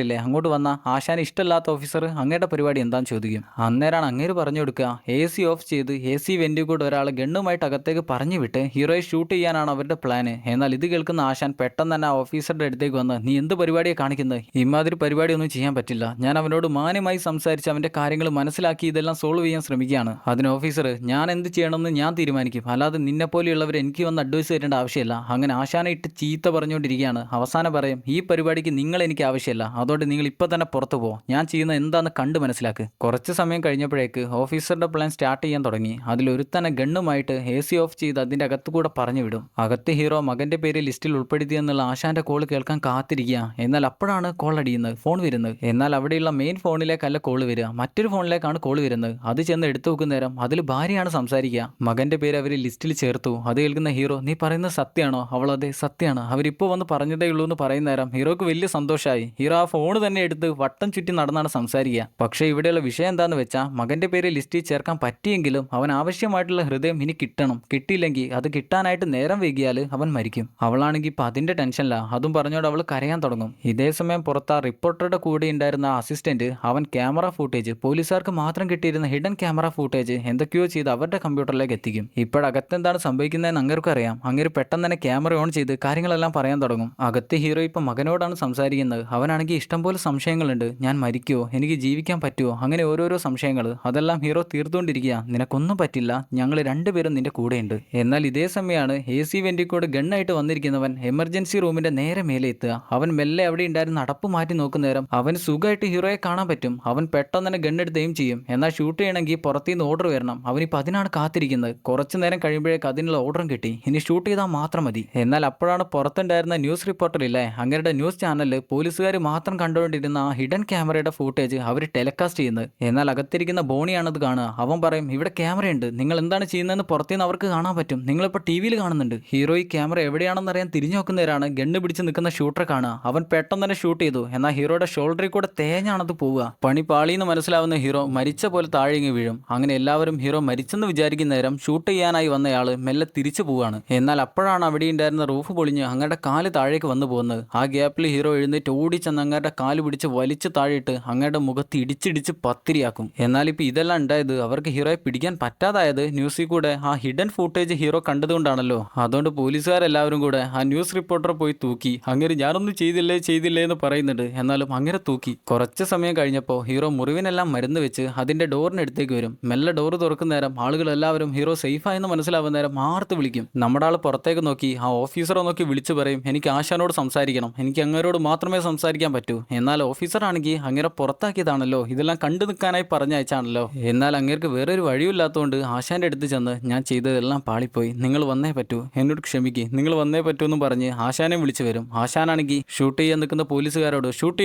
S1: ഇല്ലേ അങ്ങോട്ട് വന്ന ആശാൻ ഇഷ്ടമില്ലാത്ത ഓഫീസർ അങ്ങയുടെ പരിപാടി എന്താണെന്ന് ചോദിക്കും. അന്നേരമാണ് അങ്ങേര് പറഞ്ഞു കൊടുക്കുക AC ഓഫ് ചെയ്ത് AC വെന്റിൽ കൂടെ ഒരാൾ ഗണ്ണുമായിട്ട് അകത്തേക്ക് പറഞ്ഞു വിട്ട് ഹീറോയെ ഷൂട്ട് ചെയ്യാനാണ് അവരുടെ പ്ലാന്. എന്നാൽ ഇത് കേൾക്കുന്ന ആശാൻ പെട്ടെന്ന് തന്നെ ആ ഓഫീസറുടെ അടുത്തേക്ക് വന്ന് നീ എന്ത് പരിപാടിയെ കാണിക്കുന്നത്, ഇമാതിരി പരിപാടിയൊന്നും ചെയ്യാൻ പറ്റില്ല. ഞാൻ അവനോട് മാന്യമായി സംസാരിച്ച് അവന്റെ കാര്യങ്ങൾ മനസ്സിലാക്കി ഇതെല്ലാം സോൾവ് ചെയ്യാൻ ശ്രമിക്കുകയാണ്. അതിന് ഓഫീസർ ഞാൻ എന്ത് ചെയ്യണമെന്ന് ഞാൻ തീരുമാനിക്കും, അല്ലാതെ നിന്നെ പോലെയുള്ളവർ എനിക്ക് വന്ന് അഡ്വൈസ് തരേണ്ട ആവശ്യമില്ല. അങ്ങനെ ആശാനെ ഇട്ട് ചീത്ത പറഞ്ഞുകൊണ്ടിരിക്കുകയാണ്. അവസാനം പറയും ഈ പരിപാടിക്ക് നിങ്ങൾ എനിക്ക് ആവശ്യമില്ല, അതുകൊണ്ട് നിങ്ങൾ ഇപ്പൊ തന്നെ പുറത്തു പോകും, ഞാൻ ചെയ്യുന്ന എന്താന്ന് കണ്ട് മനസ്സിലാക്ക്. കുറച്ച് സമയം കഴിഞ്ഞപ്പോഴേക്ക് ഓഫീസറുടെ പ്ലാൻ സ്റ്റാർട്ട് ചെയ്യാൻ തുടങ്ങി. അതിലൊരുത്തനെ ഗണ്ണുമായിട്ട് AC ഓഫ് ചെയ്ത് അതിന്റെ അകത്തുകൂടെ പറഞ്ഞു വിടും. അകത്ത് ഹീറോ മകന്റെ പേര് ലിസ്റ്റിൽ ഉൾപ്പെടുത്തിയെന്നുള്ള ആശാന്റെ കോൾ കേൾക്കാൻ കാത്തിരിക്കുക. എന്നാൽ അപ്പോഴാണ് കോൾ അടിയുന്നത്, ഫോൺ വരുന്നത്. എന്നാൽ അവിടെയുള്ള മെയിൻ ഫോണിലേക്കല്ല കോൾ വരിക, മറ്റൊരു ഫോണിലേക്കാണ് കോൾ വരുന്നത്. അത് ചെന്ന് എടുത്തു നോക്കുന്ന നേരം അതിൽ ഭാര്യയാണ് സംസാരിക്കുക. മകന്റെ പേര് അവർ ലിസ്റ്റിൽ ചേർത്തു. അത് കേൾക്കുന്ന ഹീറോ നീ പറയുന്നത് സത്യമാണോ. അവൾ അതെ സത്യമാണ്, അവരിപ്പോൾ വന്ന് പറഞ്ഞതേ ഉള്ളൂ എന്ന് പറയുന്ന നേരം ഹീറോക്ക് വലിയ സന്തോഷമായി. ഹീറോ ആ ഫോൺ തന്നെ എടുത്ത് വട്ടം ചുറ്റി നടന്നാണ് സംസാരിക്കുക. പക്ഷേ ഇവിടെയുള്ള വിഷയം എന്താന്ന് വെച്ചാൽ മകന്റെ പേര് ലിസ്റ്റിൽ ചേർക്കാൻ പറ്റിയെങ്കിലും അവൻ ആവശ്യമായിട്ടുള്ള ഹൃദയം ഇനി കിട്ടണം. കിട്ടിയില്ലെങ്കിൽ അത് കിട്ടാനായിട്ട് നേരം വൈകിയാൽ അവൻ മരിക്കും. അവളാണെങ്കിൽ ഇപ്പൊ അതിന്റെ ടെൻഷനില്ല. അതും പറഞ്ഞോട് അവൾ കരയാൻ തുടങ്ങും. ഇതേ സമയം പുറത്ത് ആ റിപ്പോർട്ടറുടെ കൂടെ ഉണ്ടായിരുന്ന അസിസ്റ്റന്റ് അവൻ ക്യാമറ ഫൂട്ടേജ്, പോലീസുകാർക്ക് മാത്രം കിട്ടിയിരുന്ന ഹിഡൻ ക്യാമറ ഫൂട്ടേജ് എന്തൊക്കെയോ ചെയ്ത് അവരുടെ കമ്പ്യൂട്ടറിലേക്ക് എത്തിക്കും. ഇപ്പോഴകത്തെന്താണ് സംഭവിക്കുന്നതെന്ന് അങ്ങേർക്കും അറിയാം. അങ്ങേര് പെട്ടെന്ന് തന്നെ ക്യാമറ ഓൺ ചെയ്ത് കാര്യങ്ങളെല്ലാം പറയാൻ തുടങ്ങും. അകത്ത് ഹീറോ ഇപ്പൊ മകനോടാണ് സംസാരിക്കുന്നത്. അവനാണെങ്കിൽ ഇഷ്ടംപോലെ സംശയങ്ങളുണ്ട്, ഞാൻ മരിക്കുമോ, എനിക്ക് ജീവിക്കാൻ പറ്റുമോ, അങ്ങനെ ഓരോരോ സംശയങ്ങൾ. അതെല്ലാം ഹീറോ തീർത്തുകൊണ്ടിരിക്കുക. നിനക്കൊന്നും പറ്റില്ല, ഞങ്ങൾ രണ്ടുപേരും നിന്റെ കൂടെയുണ്ട്. എന്നാൽ ഇതേ സമയമാണ് AC വെന്റിക്കോട് ഗണ്ണായിട്ട് വന്നിരിക്കുന്നവൻ എമർജൻസി റൂമിന്റെ നേരെ മേലെ എത്തുക. അവൻ മെല്ലെ അവിടെ ഉണ്ടായിരുന്ന അടപ്പ് മാറ്റി നോക്കുന്ന നേരം അവന് സുഖമായിട്ട് ഹീറോയെ കാണാൻ പറ്റും. അവൻ പെട്ടെന്ന് തന്നെ ഗണ്ണെടുത്ത് എയിം ചെയ്യും. എന്നാൽ ഷൂട്ട് ചെയ്യണമെങ്കിൽ പുറത്തുനിന്ന് ഓർഡർ വരണം. അവനിപ്പോൾ അതിനാണ് കാത്തിരിക്കുന്നത്. കുറച്ചു നേരം കഴിയുമ്പോഴേക്ക് അതിനുള്ള ഓർഡറും കിട്ടി, ഇനി ഷൂട്ട് ചെയ്താൽ മാത്രം മതി. എന്നാൽ അപ്പോഴാണ് പുറത്തുണ്ടായിരുന്ന ന്യൂസ് റിപ്പോർട്ടറില്ലേ അങ്ങരുടെ ന്യൂസ് ചാനലിൽ പോലീസുകാർ മാത്രം കണ്ടുകൊണ്ടിരുന്ന റൂമിലിരുന്ന ആ ഹിഡൻ ക്യാമറയുടെ ഫൂട്ടേജ് അവർ ടെലികാസ്റ്റ് ചെയ്യുന്നത്. എന്നാൽ അകത്തിരിക്കുന്ന ബോണിയാണത് കാണുക. അവൻ പറയും, ഇവിടെ ക്യാമറയുണ്ട്, നിങ്ങൾ എന്താണ് ചെയ്യുന്നതെന്ന് പുറത്തുനിന്ന് അവർക്ക് കാണാൻ പറ്റും, നിങ്ങളിപ്പോൾ ടി വിയിൽ കാണുന്നുണ്ട്. ഹീറോ ഈ ക്യാമറ എവിടെയാണെന്ന് അറിയാൻ തിരിഞ്ഞു നോക്കുന്നവരാണ് ഗണ്ണ് പിടിച്ച് നിൽക്കുന്ന ഷൂട്ടറെ കാണുക. അവൻ പെട്ടെന്ന് തന്നെ ഷൂട്ട് ചെയ്തു. എന്നാൽ ഹീറോയുടെ ഷോൾഡറിൽ കൂടെ തേഞ്ഞാണത് പോവുക. പണി പാളിയെന്ന് മനസ്സിലാവുന്ന ഹീറോ മരിച്ച പോലെ താഴേങ്ങി വീഴും. അങ്ങനെ എല്ലാവരും ഹീറോ മരിച്ചെന്ന് വിചാരിക്കുന്ന നേരം ഷൂട്ട് ചെയ്യാനായി വന്നയാൾ മെല്ലെ തിരിച്ചു പോവുകയാണ്. എന്നാൽ അപ്പോഴാണ് അവിടെ ഉണ്ടായിരുന്ന റൂഫ് പൊളിഞ്ഞ് അങ്ങയുടെ കാല് താഴേക്ക് വന്നു പോകുന്നത്. ആ ഗ്യാപ്പിൽ ഹീറോ എഴുന്നേറ്റ് ഓടിച്ചെന്ന് അങ്ങയുടെ കാല് പിടിച്ച് വലിച്ചു താഴെയിട്ട് അങ്ങയുടെ മുഖത്ത് ഇടിച്ചിടിച്ച് പത്തിരിയാക്കും. എന്നാൽ ഇപ്പോൾ ഇതെല്ലാം ഉണ്ടായത് അവർക്ക് ഹീറോയെ പിടിക്കാൻ പറ്റാതായത് ന്യൂസിൽ കൂടെ ആ ഹിഡൻ ഫൂട്ടേജ് ഹീറോ കണ്ടതുകൊണ്ടാണല്ലോ. അതുകൊണ്ട് പോലീസുകാരെല്ലാവരും കൂടെ ആ ന്യൂസ് റിപ്പോർട്ടറെ പോയി തൂക്കി. അങ്ങനെ ഞാനൊന്നും ചെയ്തില്ലേ എന്ന് പറയുന്നുണ്ട്. എന്നാലും അങ്ങനെ തൂക്കി. കുറച്ച് സമയം കഴിഞ്ഞപ്പോൾ ഹീറോ മുറിവിനെല്ലാം മരുന്ന് വെച്ച് അതിന്റെ ഡോറിനടുത്തേക്ക് വരും. മെല്ലെ ഡോറ് തുറക്കുന്ന നേരം ആളുകളെല്ലാവരും ഹീറോ സേഫായെന്ന് മനസ്സിലാവുന്ന നേരം ആർത്ത് വിളിക്കും. നമ്മുടെ ആൾ പുറത്തേക്ക് നോക്കി ആ ഓഫീസറെ നോക്കി വിളിച്ചു പറയും, എനിക്ക് ആശാനോട് സംസാരിക്കണം, എനിക്ക് അങ്ങേരോട് മാത്രമേ സംസാരിക്കാൻ പറ്റൂ. എന്നാൽ ഓഫീസറാണെങ്കിൽ അങ്ങേരെ പുറത്താക്കിയതാണല്ലോ, ഇതെല്ലാം കണ്ടു നിൽക്കാനായി പറഞ്ഞയച്ചാണല്ലോ. എന്നാൽ അങ്ങേർക്ക് വേറൊരു വഴിയില്ലാത്തതുകൊണ്ട് ആശാന്റെ അടുത്ത് ചെന്ന് ഞാൻ ചെയ്തതെല്ലാം പാളിപ്പോയി, നിങ്ങൾ വന്നേ പറ്റൂ, എന്നോട് ക്ഷമിക്ക്, നിങ്ങൾ വന്നേ പറ്റൂ എന്നും പറഞ്ഞ് ആശാനെ വിളിച്ചു വരും. ആശാനാണെങ്കിൽ ഷൂട്ട് ചെയ്യാൻ നിൽക്കുന്ന പോലീസുകാരോട് ഷൂട്ട്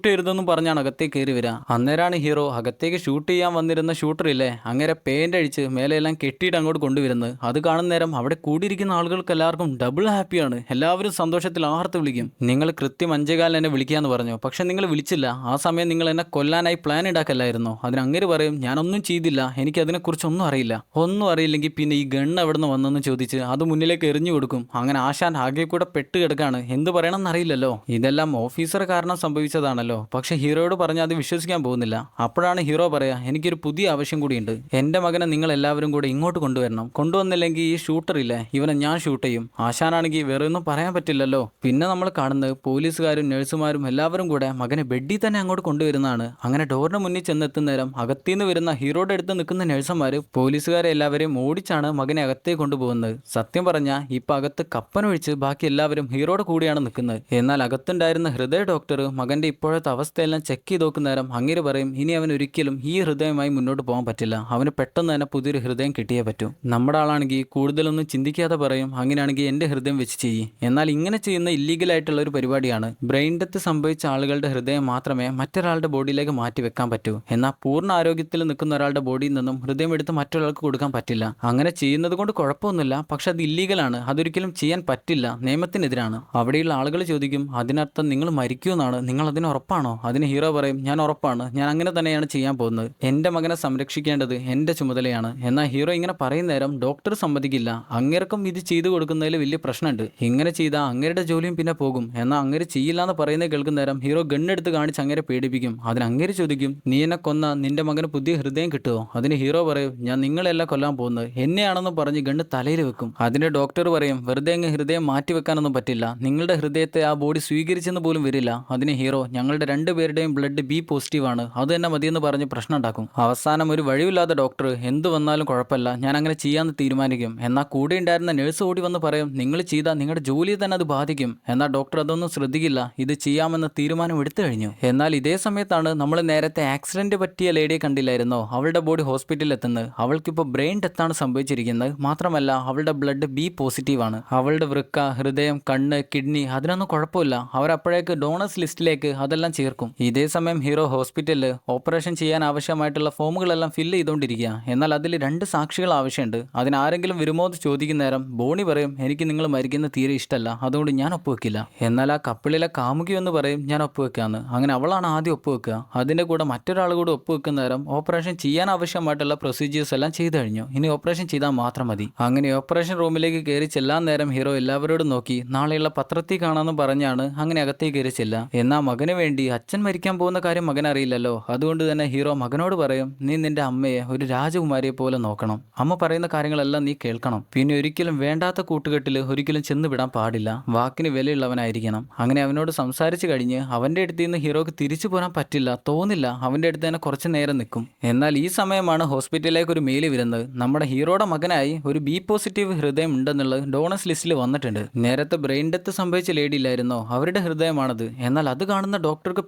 S1: ചെയ്യരുതെന്നും പറഞ്ഞാണ് അകത്തേക്ക് കയറി വരിക. അന്നേരമാണ് ഹീറോ അകത്തേക്ക് ഷൂട്ട് ചെയ്യാൻ വന്നിരുന്ന ഷൂട്ടറില്ലേ അങ്ങനെ പെയിന്റ് അടിച്ച് മേലെയെല്ലാം കെട്ടിയിട്ട് അങ്ങോട്ട് കൊണ്ടുവരുന്നത്. അത് കാണുന്ന നേരം അവിടെ കൂടിയിരിക്കുന്ന ആളുകൾക്ക് എല്ലാവർക്കും ഡബിൾ ഹാപ്പിയാണ്. എല്ലാവരും സന്തോഷത്തിൽ ആർത്ത് വിളിക്കും. നിങ്ങൾ കൃത്യം 5:15 എന്നെ വിളിക്കാന്ന് പറഞ്ഞു, പക്ഷെ നിങ്ങൾ വിളിച്ചില്ല. ആ സമയം നിങ്ങൾ എന്നെ കൊല്ലാനായി പ്ലാൻ ഉണ്ടാക്കല്ലായിരുന്നോ? അതിന് അങ്ങനെ പറയും, ഞാനൊന്നും ചെയ്തില്ല, എനിക്ക് അതിനെക്കുറിച്ച് ഒന്നും അറിയില്ല. ഒന്നും അറിയില്ലെങ്കിൽ പിന്നെ ഈ ഗണ്ണ് എവിടെ നിന്ന് വന്നെന്ന് ചോദിച്ച് അത് മുന്നിലേക്ക് എറിഞ്ഞു കൊടുക്കും. അങ്ങനെ ആശാൻ ആകെ കൂടെ പെട്ട് കിടക്കാണ്, എന്ത് പറയണമെന്ന് അറിയില്ലല്ലോ. ഇതെല്ലാം ഓഫീസർ കാരണം സംഭവിച്ചതാണല്ലോ. പക്ഷെ ഹീറോയോട് പറഞ്ഞാൽ അത് വിശ്വസിക്കാൻ പോകുന്നില്ല. അപ്പോഴാണ് ഹീറോ പറയാ, എനിക്കൊരു പുതിയ ആവശ്യം കൂടിയുണ്ട്. എന്റെ മകനെ നിങ്ങൾ എല്ലാവരും കൂടെ ഇങ്ങോട്ട് കൊണ്ടുവരണം. കൊണ്ടുവന്നില്ലെങ്കിൽ ഈ ഷൂട്ടർ ഇല്ലേ, ഇവനെ ഞാൻ ഷൂട്ട് ചെയ്യും. ആശാനാണെങ്കിൽ വേറെ ഒന്നും പറയാൻ പറ്റില്ലല്ലോ. പിന്നെ നമ്മൾ കാണുന്നത് പോലീസുകാരും നഴ്സുമാരും എല്ലാവരും കൂടെ മകനെ ബെഡിൽ തന്നെ അങ്ങോട്ട് കൊണ്ടുവരുന്നതാണ്. അങ്ങനെ ഡോറിന് മുന്നിൽ ചെന്നെത്തുന്ന നേരം അകത്തിന്ന് വരുന്ന ഹീറോയുടെ അടുത്ത് നിൽക്കുന്ന നഴ്സുമാർ പോലീസുകാരെ എല്ലാവരെയും ഓടിച്ചാണ് മകനെ അകത്തേക്ക് കൊണ്ടുപോകുന്നത്. സത്യം പറഞ്ഞാൽ ഇപ്പൊ അകത്ത് കപ്പനൊഴിച്ച് ബാക്കി എല്ലാവരും ഹീറോയുടെ കൂടിയാണ് നിൽക്കുന്നത്. എന്നാൽ അകത്തുണ്ടായിരുന്ന ഹൃദയ ഡോക്ടർ മകന്റെ ഇപ്പോഴത്തെ അവസ്ഥയെല്ലാം ചെക്ക് ചെയ്ത് നോക്കുന്ന നേരം അങ്ങേര് പറയും, ഇനി അവൻ ഒരിക്കലും ഈ ഹൃദയമായി മുന്നോട്ട് പോകാൻ പറ്റില്ല, അവന് പെട്ടെന്ന് തന്നെ പുതിയൊരു ഹൃദയം കിട്ടിയേ പറ്റൂ. നമ്മുടെ ആളാണെങ്കിൽ കൂടുതലൊന്നും ചിന്തിക്കാതെ പറയും, അങ്ങനെയാണെങ്കിൽ എന്റെ ഹൃദയം വെച്ച് ചെയ്യും. എന്നാൽ ഇങ്ങനെ ചെയ്യുന്ന ഇല്ലീഗലായിട്ടുള്ള ഒരു പരിപാടിയാണ്. ബ്രെയിൻ ഡെത്ത് സംഭവിച്ച ആളുകളുടെ ഹൃദയം മാത്രമേ മറ്റൊരാളുടെ ബോഡിയിലേക്ക് മാറ്റി വെക്കാൻ പറ്റൂ. എന്നാൽ പൂർണ്ണ ആരോഗ്യത്തിൽ നിൽക്കുന്ന ഒരാളുടെ ബോഡിയിൽ നിന്നും ഹൃദയം എടുത്ത് മറ്റൊരാൾക്ക് കൊടുക്കാൻ പറ്റില്ല. അങ്ങനെ ചെയ്യുന്നത് കൊണ്ട് കുഴപ്പമൊന്നുമില്ല, പക്ഷെ അത് ഇല്ലീഗലാണ്, അതൊരിക്കലും ചെയ്യാൻ പറ്റില്ല, നിയമത്തിനെതിരാണ്. അവിടെയുള്ള ആളുകൾ ചോദിക്കും, അതിനർത്ഥം നിങ്ങൾ മരിക്കുമെന്നാണ്, നിങ്ങൾ അതിന് ഉറപ്പാണോ? അതിന് ഹീറോ പറയും, ഞാൻ ഉറപ്പാണ്, ഞാൻ അങ്ങനെ തന്നെയാണ് ചെയ്യാൻ പോകുന്നത്, എന്റെ മകനെ സംരക്ഷിക്കേണ്ടത് എന്റെ ചുമതലയാണ്. എന്നാൽ ഹീറോ ഇങ്ങനെ പറയുന്ന നേരം ഡോക്ടർ സമ്മതിക്കില്ല. അങ്ങേർക്കും ഇത് ചെയ്തു കൊടുക്കുന്നതിൽ വലിയ പ്രശ്നമുണ്ട്, ഇങ്ങനെ ചെയ്താൽ അങ്ങേരുടെ ജോലിയും പിന്നെ പോകും. എന്നാൽ അങ്ങേര് ചെയ്യില്ല എന്ന് പറയുന്നത് കേൾക്കുന്ന നേരം ഹീറോ ഗണ്ണെടുത്ത് കാണിച്ച് അങ്ങേരെ പേടിപ്പിക്കും. അതിന് അങ്ങേര് ചോദിക്കും, നീ എന്നെ കൊന്ന നിന്റെ മകന് പുതിയ ഹൃദയം കിട്ടുമോ? അതിന് ഹീറോ പറയും, ഞാൻ നിങ്ങളെല്ലാം കൊല്ലാൻ പോകുന്നത്, എന്നെയാണെന്ന് പറഞ്ഞ് ഗണ്ണ് തലയിൽ വെക്കും. അതിന് ഡോക്ടർ പറയും, വെറുതെ അങ്ങ് ഹൃദയം മാറ്റി വെക്കാനൊന്നും പറ്റില്ല, നിങ്ങളുടെ ഹൃദയത്തെ ആ ബോഡി സ്വീകരിച്ചെന്ന് പോലും വരില്ല. അതിന് ഹീറോ, ഞങ്ങളുടെ രണ്ടുപേരുടെയും ബ്ലഡ് ബി പോസിറ്റീവ് ആണ്, അത് തന്നെ മതിയെന്ന് പറഞ്ഞ് പ്രശ്നം ഉണ്ടാക്കും. അവസാനം ഒരു വഴിയില്ലാത്ത ഡോക്ടർ എന്ത് വന്നാലും കുഴപ്പമില്ല, ഞാൻ അങ്ങനെ ചെയ്യാമെന്ന് തീരുമാനിക്കും. എന്നാൽ കൂടെ ഉണ്ടായിരുന്ന നഴ്സ് ഓടി വന്ന് പറയും, നിങ്ങൾ ചെയ്താൽ നിങ്ങളുടെ ജോലിയെ തന്നെ അത് ബാധിക്കും. എന്നാൽ ഡോക്ടർ അതൊന്നും ശ്രദ്ധിക്കില്ല, ഇത് ചെയ്യാമെന്ന തീരുമാനം എടുത്തു കഴിഞ്ഞു. എന്നാൽ ഇതേ സമയത്താണ് നമ്മൾ നേരത്തെ ആക്സിഡന്റ് പറ്റിയ ലേഡിയെ കണ്ടില്ലായിരുന്നോ, അവളുടെ ബോഡി ഹോസ്പിറ്റലിൽ എത്തുന്നത്. അവൾക്കിപ്പോൾ ബ്രെയിൻ ഡെത്താണ് സംഭവിച്ചിരിക്കുന്നത്. മാത്രമല്ല അവളുടെ ബ്ലഡ് ബി പോസിറ്റീവ് ആണ്. അവളുടെ വൃക്ക, ഹൃദയം, കണ്ണ്, കിഡ്നി അതിനൊന്നും കുഴപ്പമില്ല. അവരപ്പോഴേക്ക് ഡോണേഴ്സ് ലിസ്റ്റിലേക്ക് അതെല്ലാം ചേർക്കും. ഇതേ സമയം ഹീറോ ഹോസ്പിറ്റലിൽ ഓപ്പറേഷൻ ചെയ്യാൻ ആവശ്യമായിട്ടുള്ള ഫോമുകളെല്ലാം ഫില്ല് ചെയ്തുകൊണ്ടിരിക്കുക. എന്നാൽ അതിൽ 2 സാക്ഷികൾ ആവശ്യമുണ്ട്. അതിനാരെങ്കിലും വരുമോ എന്ന് ചോദിക്കുന്ന നേരം ബോണി പറയും, എനിക്ക് നിങ്ങൾ മരിക്കുന്ന തീരെ ഇഷ്ടമല്ല, അതുകൊണ്ട് ഞാൻ ഒപ്പുവെക്കില്ല. എന്നാൽ ആ കപ്പിളിലെ കാമുകി എന്ന് പറയും, ഞാൻ ഒപ്പുവെക്കാന്ന്. അങ്ങനെ അവളാണ് ആദ്യം ഒപ്പുവെക്കുക. അതിന്റെ കൂടെ മറ്റൊരാൾ കൂടെ ഒപ്പുവെക്കുന്ന നേരം ഓപ്പറേഷൻ ചെയ്യാൻ ആവശ്യമായിട്ടുള്ള പ്രൊസീജിയേഴ്സ് എല്ലാം ചെയ്തു കഴിഞ്ഞു, ഇനി ഓപ്പറേഷൻ ചെയ്താൽ മാത്രം മതി. അങ്ങനെ ഓപ്പറേഷൻ റൂമിലേക്ക് കയറി ചെല്ലാൻ നേരം ഹീറോ എല്ലാവരോടും നോക്കി നാളെയുള്ള പത്രത്തിൽ കാണാമെന്ന് പറഞ്ഞാണ് അങ്ങനെ അകത്തേക്ക് കയറി ചെല്ല. എന്നാൽ മകന് വേണ്ടി അച്ഛൻ മരിക്കാൻ പോകുന്ന കാര്യം മകൻ അറിയില്ലല്ലോ. അതുകൊണ്ട് തന്നെ ഹീറോ മകനോട് പറയും, നീ നിന്റെ അമ്മയെ ഒരു രാജകുമാരിയെ പോലെ നോക്കണം, അമ്മ പറയുന്ന കാര്യങ്ങളെല്ലാം നീ കേൾക്കണം, പിന്നെ ഒരിക്കലും വേണ്ടാത്ത കൂട്ടുകെട്ടിൽ ഒരിക്കലും ചെന്ന് വിടാൻ പാടില്ല, വാക്കിന് വിലയുള്ളവനായിരിക്കണം. അങ്ങനെ അവനോട് സംസാരിച്ചു കഴിഞ്ഞ് അവന്റെ അടുത്ത് നിന്ന് ഹീറോക്ക് തിരിച്ചു പോരാൻ പറ്റില്ല, തോന്നില്ല, അവന്റെ അടുത്ത് തന്നെ കുറച്ച് നേരം നിൽക്കും. എന്നാൽ ഈ സമയമാണ് ഹോസ്പിറ്റലിലേക്ക് ഒരു മെയിൽ വരുന്നത്. നമ്മുടെ ഹീറോയുടെ മകനായി ഒരു ബി പോസിറ്റീവ് ഹൃദയം ഉണ്ടെന്നുള്ളത് ഡോണേഴ്സ് ലിസ്റ്റിൽ വന്നിട്ടുണ്ട്. നേരത്തെ ബ്രെയിൻ ഡെത്ത് സംഭവിച്ച ലേഡി ഇല്ലായിരുന്നോ, അവരുടെ ഹൃദയമാണത്. എന്നാൽ അത് കാണുന്ന ഡോക്ടർക്ക്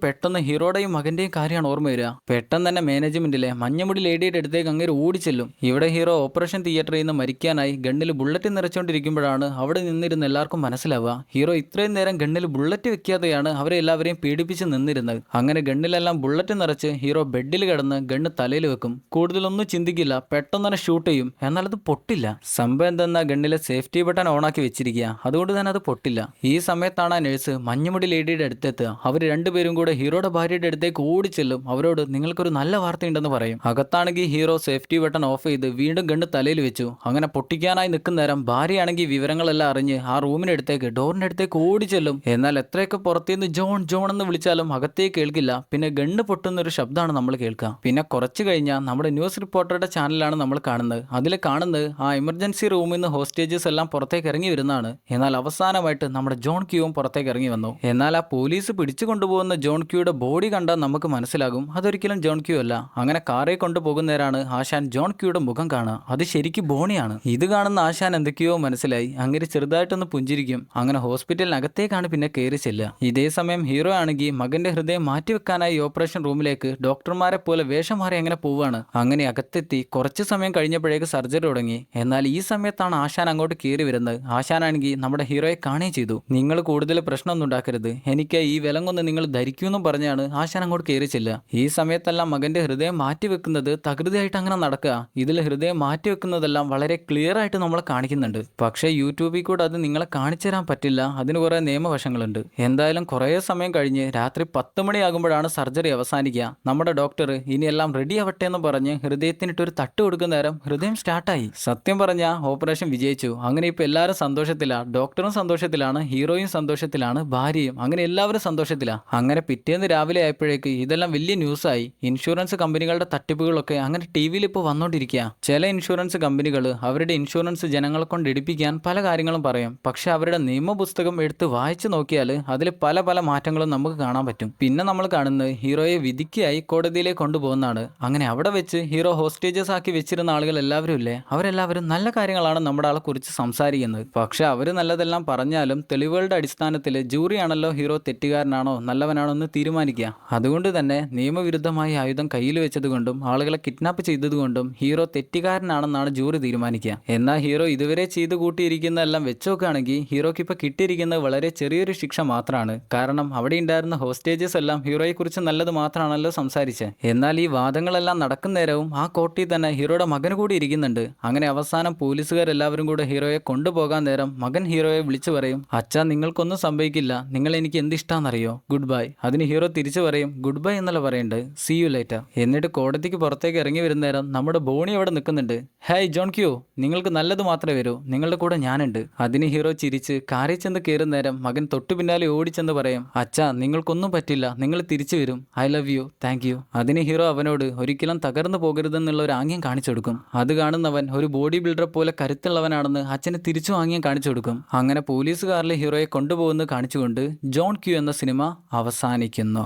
S1: പെട്ടെന്ന് ഹീറോയുടെയും മകന്റെയും കാര്യമാണ് ഓർമ്മ വരിക. പെട്ടെന്ന് തന്നെ മാനേജ്മെന്റിലെ മഞ്ഞമുടി ലേഡിയുടെ അടുത്തേക്ക് അങ്ങേര് ഓടിച്ചെല്ലും. ഇവിടെ ഹീറോ ഓപ്പറേഷൻ തിയേറ്ററിൽ നിന്ന് മരിക്കാനായി ഗണ്ണിൽ ബുള്ളറ്റ് നിറച്ചുകൊണ്ടിരിക്കുമ്പോഴാണ് അവിടെ നിന്നിരുന്ന എല്ലാവർക്കും മനസ്സിലാവുക, ഹീറോ ഇത്രയും നേരം ഗണ്ണിൽ ബുള്ളറ്റ് വെക്കാതെയാണ് അവരെ എല്ലാവരെയും പീഡിപ്പിച്ച് പേടിപ്പിച്ച് നിന്നിരുന്നത്. അങ്ങനെ ഗണ്ണിലെല്ലാം ബുള്ളറ്റ് നിറച്ച് ഹീറോ ബെഡിൽ കിടന്ന് ഗണ്ണ് തലയിൽ വെക്കും. കൂടുതലൊന്നും ചിന്തിക്കില്ല, പെട്ടെന്ന് തന്നെ ഷൂട്ട് ചെയ്യും. എന്നാൽ അത് പൊട്ടില്ല. സംഭവം എന്തെന്നാ ഗണ്ണിലെ സേഫ്റ്റി ബട്ടൺ ഓണാക്കി വെച്ചിരിക്കുക, അതുകൊണ്ട് തന്നെ അത് പൊട്ടില്ല. ഈ സമയത്താണ് ആ നഴ്സ് മഞ്ഞുമുടി ലേഡിയുടെ അടുത്തെത്തുക. അവർ രണ്ടുപേരും കൂടെ ഹീറോയുടെ ഭാര്യയുടെ അടുത്തേക്ക് ഓടിച്ചെല്ലും. അവരോട് നിങ്ങൾക്കൊരു നല്ല വാർത്തയുണ്ടെന്ന് പറയും. അകത്താണെങ്കിൽ ഹീറോ സേഫ്റ്റി ബട്ടൺ ഓഫ് ചെയ്ത് വീണ്ടും ഗണ്ണ് തലയിൽ വെച്ചു. അങ്ങനെ പൊട്ടിക്കാനായി നിൽക്കുന്ന നേരം ഭാര്യയാണെങ്കിൽ വിവരങ്ങളെല്ലാം അറിഞ്ഞ് ആ റൂമിനടുത്തേക്ക് ഡോറിന്റെ അടുത്തേക്ക് ഓടിച്ചെല്ലും. എന്നാൽ എത്രയൊക്കെ പുറത്തുനിന്ന് ജോൺ ജോൺ എന്ന് വിളിച്ചാലും അകത്തേക്ക് കേൾക്കില്ല. പിന്നെ ഗണ്ണ് പൊട്ടുന്ന ഒരു ശബ്ദമാണ് നമ്മൾ കേൾക്കുക. പിന്നെ കുറച്ച് കഴിഞ്ഞാൽ നമ്മുടെ ന്യൂസ് റിപ്പോർട്ടറുടെ ചാനലാണ് നമ്മൾ കാണുന്നത്. അതിൽ കാണുന്നത് ആ എമർജൻസി റൂമിൽ നിന്ന് ഹോസ്റ്റേജസ് എല്ലാം പുറത്തേക്ക് ഇറങ്ങി വരുന്നതാണ്. എന്നാൽ അവസാനമായിട്ട് നമ്മുടെ ജോൺ ക്യൂവും പുറത്തേക്ക് ഇറങ്ങി വന്നു. എന്നാൽ ആ പോലീസ് പിടിച്ചു കൊണ്ടുപോകുന്ന ജോൺ ക്യൂയുടെ ബോഡി കണ്ടാൽ നമുക്ക് മനസ്സിലാകും അതൊരിക്കലും ജോൺ ക്യൂ അല്ല. അങ്ങനെ കാറിൽ കൊണ്ടുപോകുന്നേരാണ് ആശാൻ ജോൺ ക്യൂയുടെ മുഖം കാണുക. അത് ശരിക്കും ബോണിയാണ്. ഇത് കാണുന്ന ആശാൻ എന്തൊക്കെയോ മനസ്സിലായി. അങ്ങനെ ചെറുതായിട്ടൊന്ന് പുഞ്ചിരിക്കും. അങ്ങനെ ഹോസ്പിറ്റലിനകത്തേക്കാണ് പിന്നെ കയറി ചെല്ലുക. ഇതേ സമയം ഹീറോ ആണെങ്കിൽ മകന്റെ ഹൃദയം മാറ്റിവെക്കാനായി ഓപ്പറേഷൻ റൂമിലേക്ക് ഡോക്ടർമാരെ പോലെ വേഷം മാറി അങ്ങനെ പോവാണ്. അങ്ങനെ അകത്തെത്തി കുറച്ച് സമയം കഴിഞ്ഞപ്പോഴേക്ക് സർജറി തുടങ്ങി. എന്നാൽ ഈ സമയത്താണ് ആശാൻ അങ്ങോട്ട് കയറി വരുന്നത്. ആശാനാണെങ്കിൽ നമ്മുടെ ഹീറോയെ കാണുകയും ചെയ്തു. നിങ്ങൾ കൂടുതൽ പ്രശ്നമൊന്നും ഉണ്ടാക്കരുത്, എനിക്ക് ഈ വിലങ്ങൊന്ന് നിങ്ങൾ ധരിക്കുമെന്നും പറഞ്ഞാണ് ആശാൻ അങ്ങോട്ട് കയറി ചെല്ലുക. ഈ സമയത്തെല്ലാം മകന്റെ ഹൃദയം മാറ്റിവെക്കുന്നത് തകൃതിയായിട്ട് അങ്ങനെ നടക്കുക. ഇതിൽ ഹൃദയം മാറ്റിവെക്കുന്നതെല്ലാം വളരെ ക്ലിയർ ആയിട്ട് നമ്മളെ കാണിക്കുന്നുണ്ട്. പക്ഷേ യൂട്യൂബിൽ കൂടെ അത് നിങ്ങളെ കാണിച്ചു തരാൻ പറ്റില്ല, അതിന് കുറെ നിയമവശങ്ങളുണ്ട്. എന്തായാലും കുറേ സമയം കഴിഞ്ഞ് രാത്രി 10 മണിയാകുമ്പോഴാണ് സർജറി അവസാനിക്കുക. നമ്മുടെ ഡോക്ടർ ഇനിയെല്ലാം റെഡി ആവട്ടെ എന്ന് പറഞ്ഞ് ഹൃദയത്തിനിട്ടൊരു തട്ട് കൊടുക്കുന്ന നേരം ഹൃദയം സ്റ്റാർട്ടായി. സത്യം പറഞ്ഞാൽ ഓപ്പറേഷൻ വിജയിച്ചു. അങ്ങനെ ഇപ്പൊ എല്ലാവരും സന്തോഷത്തിലാണ്. ഡോക്ടറും സന്തോഷത്തിലാണ്, ഹീറോയും സന്തോഷത്തിലാണ്, ഭാര്യയും, അങ്ങനെ എല്ലാവരും സന്തോഷത്തിലാണ്. അങ്ങനെ പിറ്റേന്ന് രാവിലെ ആയപ്പോഴേക്ക് ഇതെല്ലാം വലിയ ന്യൂസായി. ഇൻഷുറൻസ് കമ്പനികളുടെ തട്ടിപ്പുകളൊക്കെ അങ്ങനെ ടി വിയിൽ ഇപ്പോൾ വന്നുകൊണ്ടിരിക്കുക. ചില ഇൻഷുറൻസ് കമ്പനികൾ അവരുടെ ഇൻഷുറൻസ് ജനങ്ങളെ കൊണ്ട് എടുപ്പിക്കാൻ പല കാര്യങ്ങളും പറയും. പക്ഷെ അവരുടെ നിയമപുസ്തകം എടുത്ത് വായിച്ചു നോക്കിയാൽ അതിൽ പല പല മാറ്റങ്ങളും നമുക്ക് കാണാൻ പറ്റും. പിന്നെ നമ്മൾ കാണുന്നത് ഹീറോയെ വിധിക്കായി കോടതിയിലേക്ക് കൊണ്ടുപോകുന്നതാണ്. അങ്ങനെ അവിടെ വെച്ച് ഹീറോ ഹോസ്റ്റേജസ് ആക്കി വെച്ചിരുന്ന ആളുകൾ എല്ലാവരും ഇല്ലേ, അവരെല്ലാവരും നല്ല കാര്യങ്ങളാണ് നമ്മുടെ ആളെ കുറിച്ച് സംസാരിക്കുന്നത്. പക്ഷെ അവർ നല്ലതെല്ലാം പറഞ്ഞാലും തെളിവുകളുടെ അടിസ്ഥാനത്തിൽ ജൂറിയാണല്ലോ ഹീറോ തെറ്റുകാരനാണോ നല്ലവനാണോ എന്ന് തീരുമാനിക്കുക. അതുകൊണ്ട് തന്നെ നിയമവിരുദ്ധമായി ആയുധം കയ്യിൽ വെച്ചതുകൊണ്ടും ആളുകളെ കിഡ്നാപ്പ് ചെയ്തതുകൊണ്ടും ഹീറോ തെറ്റുകാരനാണെന്നാണ് ജൂറി തീരുമാനിക്കുക. എന്നാൽ ഹീറോ ഇതുവരെ ചെയ്തു കൂട്ടിയിരിക്കുന്നതെല്ലാം വെച്ച് നോക്കുകയാണെങ്കിൽ ഹീറോയ്ക്ക് ഇപ്പൊ കിട്ടിയിരിക്കുന്നത് വളരെ ചെറിയൊരു ശിക്ഷ മാത്രമാണ്. കാരണം അവിടെ ഉണ്ടായിരുന്ന ഹോസ്റ്റേജസ് എല്ലാം ഹീറോയെ കുറിച്ച് നല്ലത് മാത്രമാണല്ലോ സംസാരിച്ചത്. എന്നാൽ ഈ വാദങ്ങളെല്ലാം നടക്കുന്ന നേരവും ആ കോർട്ടിൽ തന്നെ ഹീറോയുടെ മകൻ കൂടി ഇരിക്കുന്നുണ്ട്. അങ്ങനെ അവസാനം പോലീസുകാരെല്ലാവരും കൂടെ ഹീറോയെ കൊണ്ടുപോകാൻ നേരം മകൻ ഹീറോയെ വിളിച്ചു പറയും, അച്ഛാ നിങ്ങൾക്കൊന്നും സംഭവിക്കില്ല, നിങ്ങൾ എനിക്ക് എന്തിഷ്ടാന്നറിയോ, ഗുഡ് ബൈ. അതിന് ഹീറോ തിരിച്ചു പറയും, ഗുഡ് ബൈ എന്നല്ല പറയേണ്ടത്, സീ യു ലേറ്റർ. എന്നിട്ട് കോടതിക്ക് പുറത്തേക്ക് ഇറങ്ങി വരുന്ന നേരം നമ്മുടെ ബോണി അവിടെ നിൽക്കുന്നുണ്ട്. ഹേയ് ജോൺ ക്യൂ, നിങ്ങൾക്ക് നല്ലത് മാത്രമേ വരൂ, നിങ്ങളുടെ കൂടെ ഞാനുണ്ട്. അതിന് ഹീറോ ചിരിച്ച് കാറിൽ ചെന്ന് കയറുന്ന നേരം മകൻ തൊട്ടു പിന്നാലെ ഓടിച്ചെന്ന് പറയും, അച്ഛാ നിങ്ങൾക്കൊന്നും പറ്റില്ല, നിങ്ങൾ തിരിച്ചു വരും, I love you, thank you. അതിന് ഹീറോ അവനോട് ഒരിക്കലും തകർന്നു പോകരുതെന്നുള്ള ഒരു ആംഗ്യം കാണിച്ചു കൊടുക്കും. അത് കാണുന്നവൻ ഒരു ബോഡി ബിൽഡറെ പോലെ കരുത്തുള്ളവനാണെന്ന് അച്ഛന് തിരിച്ചു ആംഗ്യം കാണിച്ചു കൊടുക്കും. അങ്ങനെ പോലീസുകാരിലെ ഹീറോയെ കൊണ്ടുപോകുന്നത് കാണിച്ചുകൊണ്ട് ജോൺ ക്യൂ എന്ന സിനിമ അവസാനിക്കുന്നു.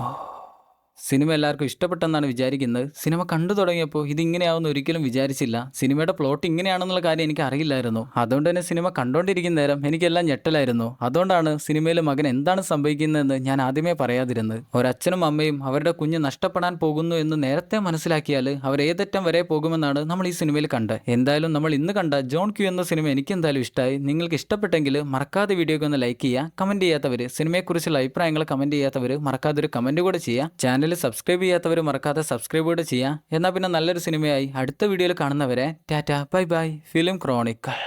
S1: സിനിമ എല്ലാവർക്കും ഇഷ്ടപ്പെട്ടെന്നാണ് വിചാരിക്കുന്നത്. സിനിമ കണ്ടു തുടങ്ങിയപ്പോൾ ഇതിങ്ങനെയാവുമെന്ന് ഒരിക്കലും വിചാരിച്ചില്ല. സിനിമയുടെ പ്ലോട്ട് ഇങ്ങനെയാണെന്നുള്ള കാര്യം എനിക്ക് അറിയില്ലായിരുന്നു. അതുകൊണ്ട് തന്നെ സിനിമ കണ്ടുകൊണ്ടിരിക്കുന്ന നേരം എനിക്കെല്ലാം ഞെട്ടലായിരുന്നു. അതുകൊണ്ടാണ് സിനിമയിൽ മകൻ എന്താണ് സംഭവിക്കുന്നതെന്ന് ഞാൻ ആദ്യമേ പറയാതിരുന്നത്. ഒരച്ഛനും അമ്മയും അവരുടെ കുഞ്ഞ് നഷ്ടപ്പെടാൻ പോകുന്നു എന്ന് നേരത്തെ മനസ്സിലാക്കിയാൽ അവർ ഏതറ്റം വരെ പോകുമെന്നാണ് നമ്മൾ ഈ സിനിമയിൽ കണ്ടത്. എന്തായാലും നമ്മൾ ഇന്ന് കണ്ട ജോൺ ക്യൂ എന്ന സിനിമ എനിക്ക് എന്തായാലും ഇഷ്ടമായി. നിങ്ങൾക്ക് ഇഷ്ടപ്പെട്ടെങ്കിൽ മറക്കാതെ വീഡിയോക്ക് ഒന്ന് ലൈക്ക് ചെയ്യുക. കമൻറ്റ് ചെയ്യാത്തവർ, സിനിമയെക്കുറിച്ചുള്ള അഭിപ്രായങ്ങൾ കമൻറ്റ് ചെയ്യാത്തവർ മറക്കാതെ ഒരു കമൻറ്റ് കൂടെ ചെയ്യുക. ചാനൽ സബ്സ്ക്രൈബ് ചെയ്യാത്തവർ മറക്കാതെ സബ്സ്ക്രൈബ് കൂടെ ചെയ്യാം. എന്നാൽ പിന്നെ നല്ലൊരു സിനിമയായി അടുത്ത വീഡിയോയിൽ കാണുന്നവരെ Tata bye bye. Film chronicle.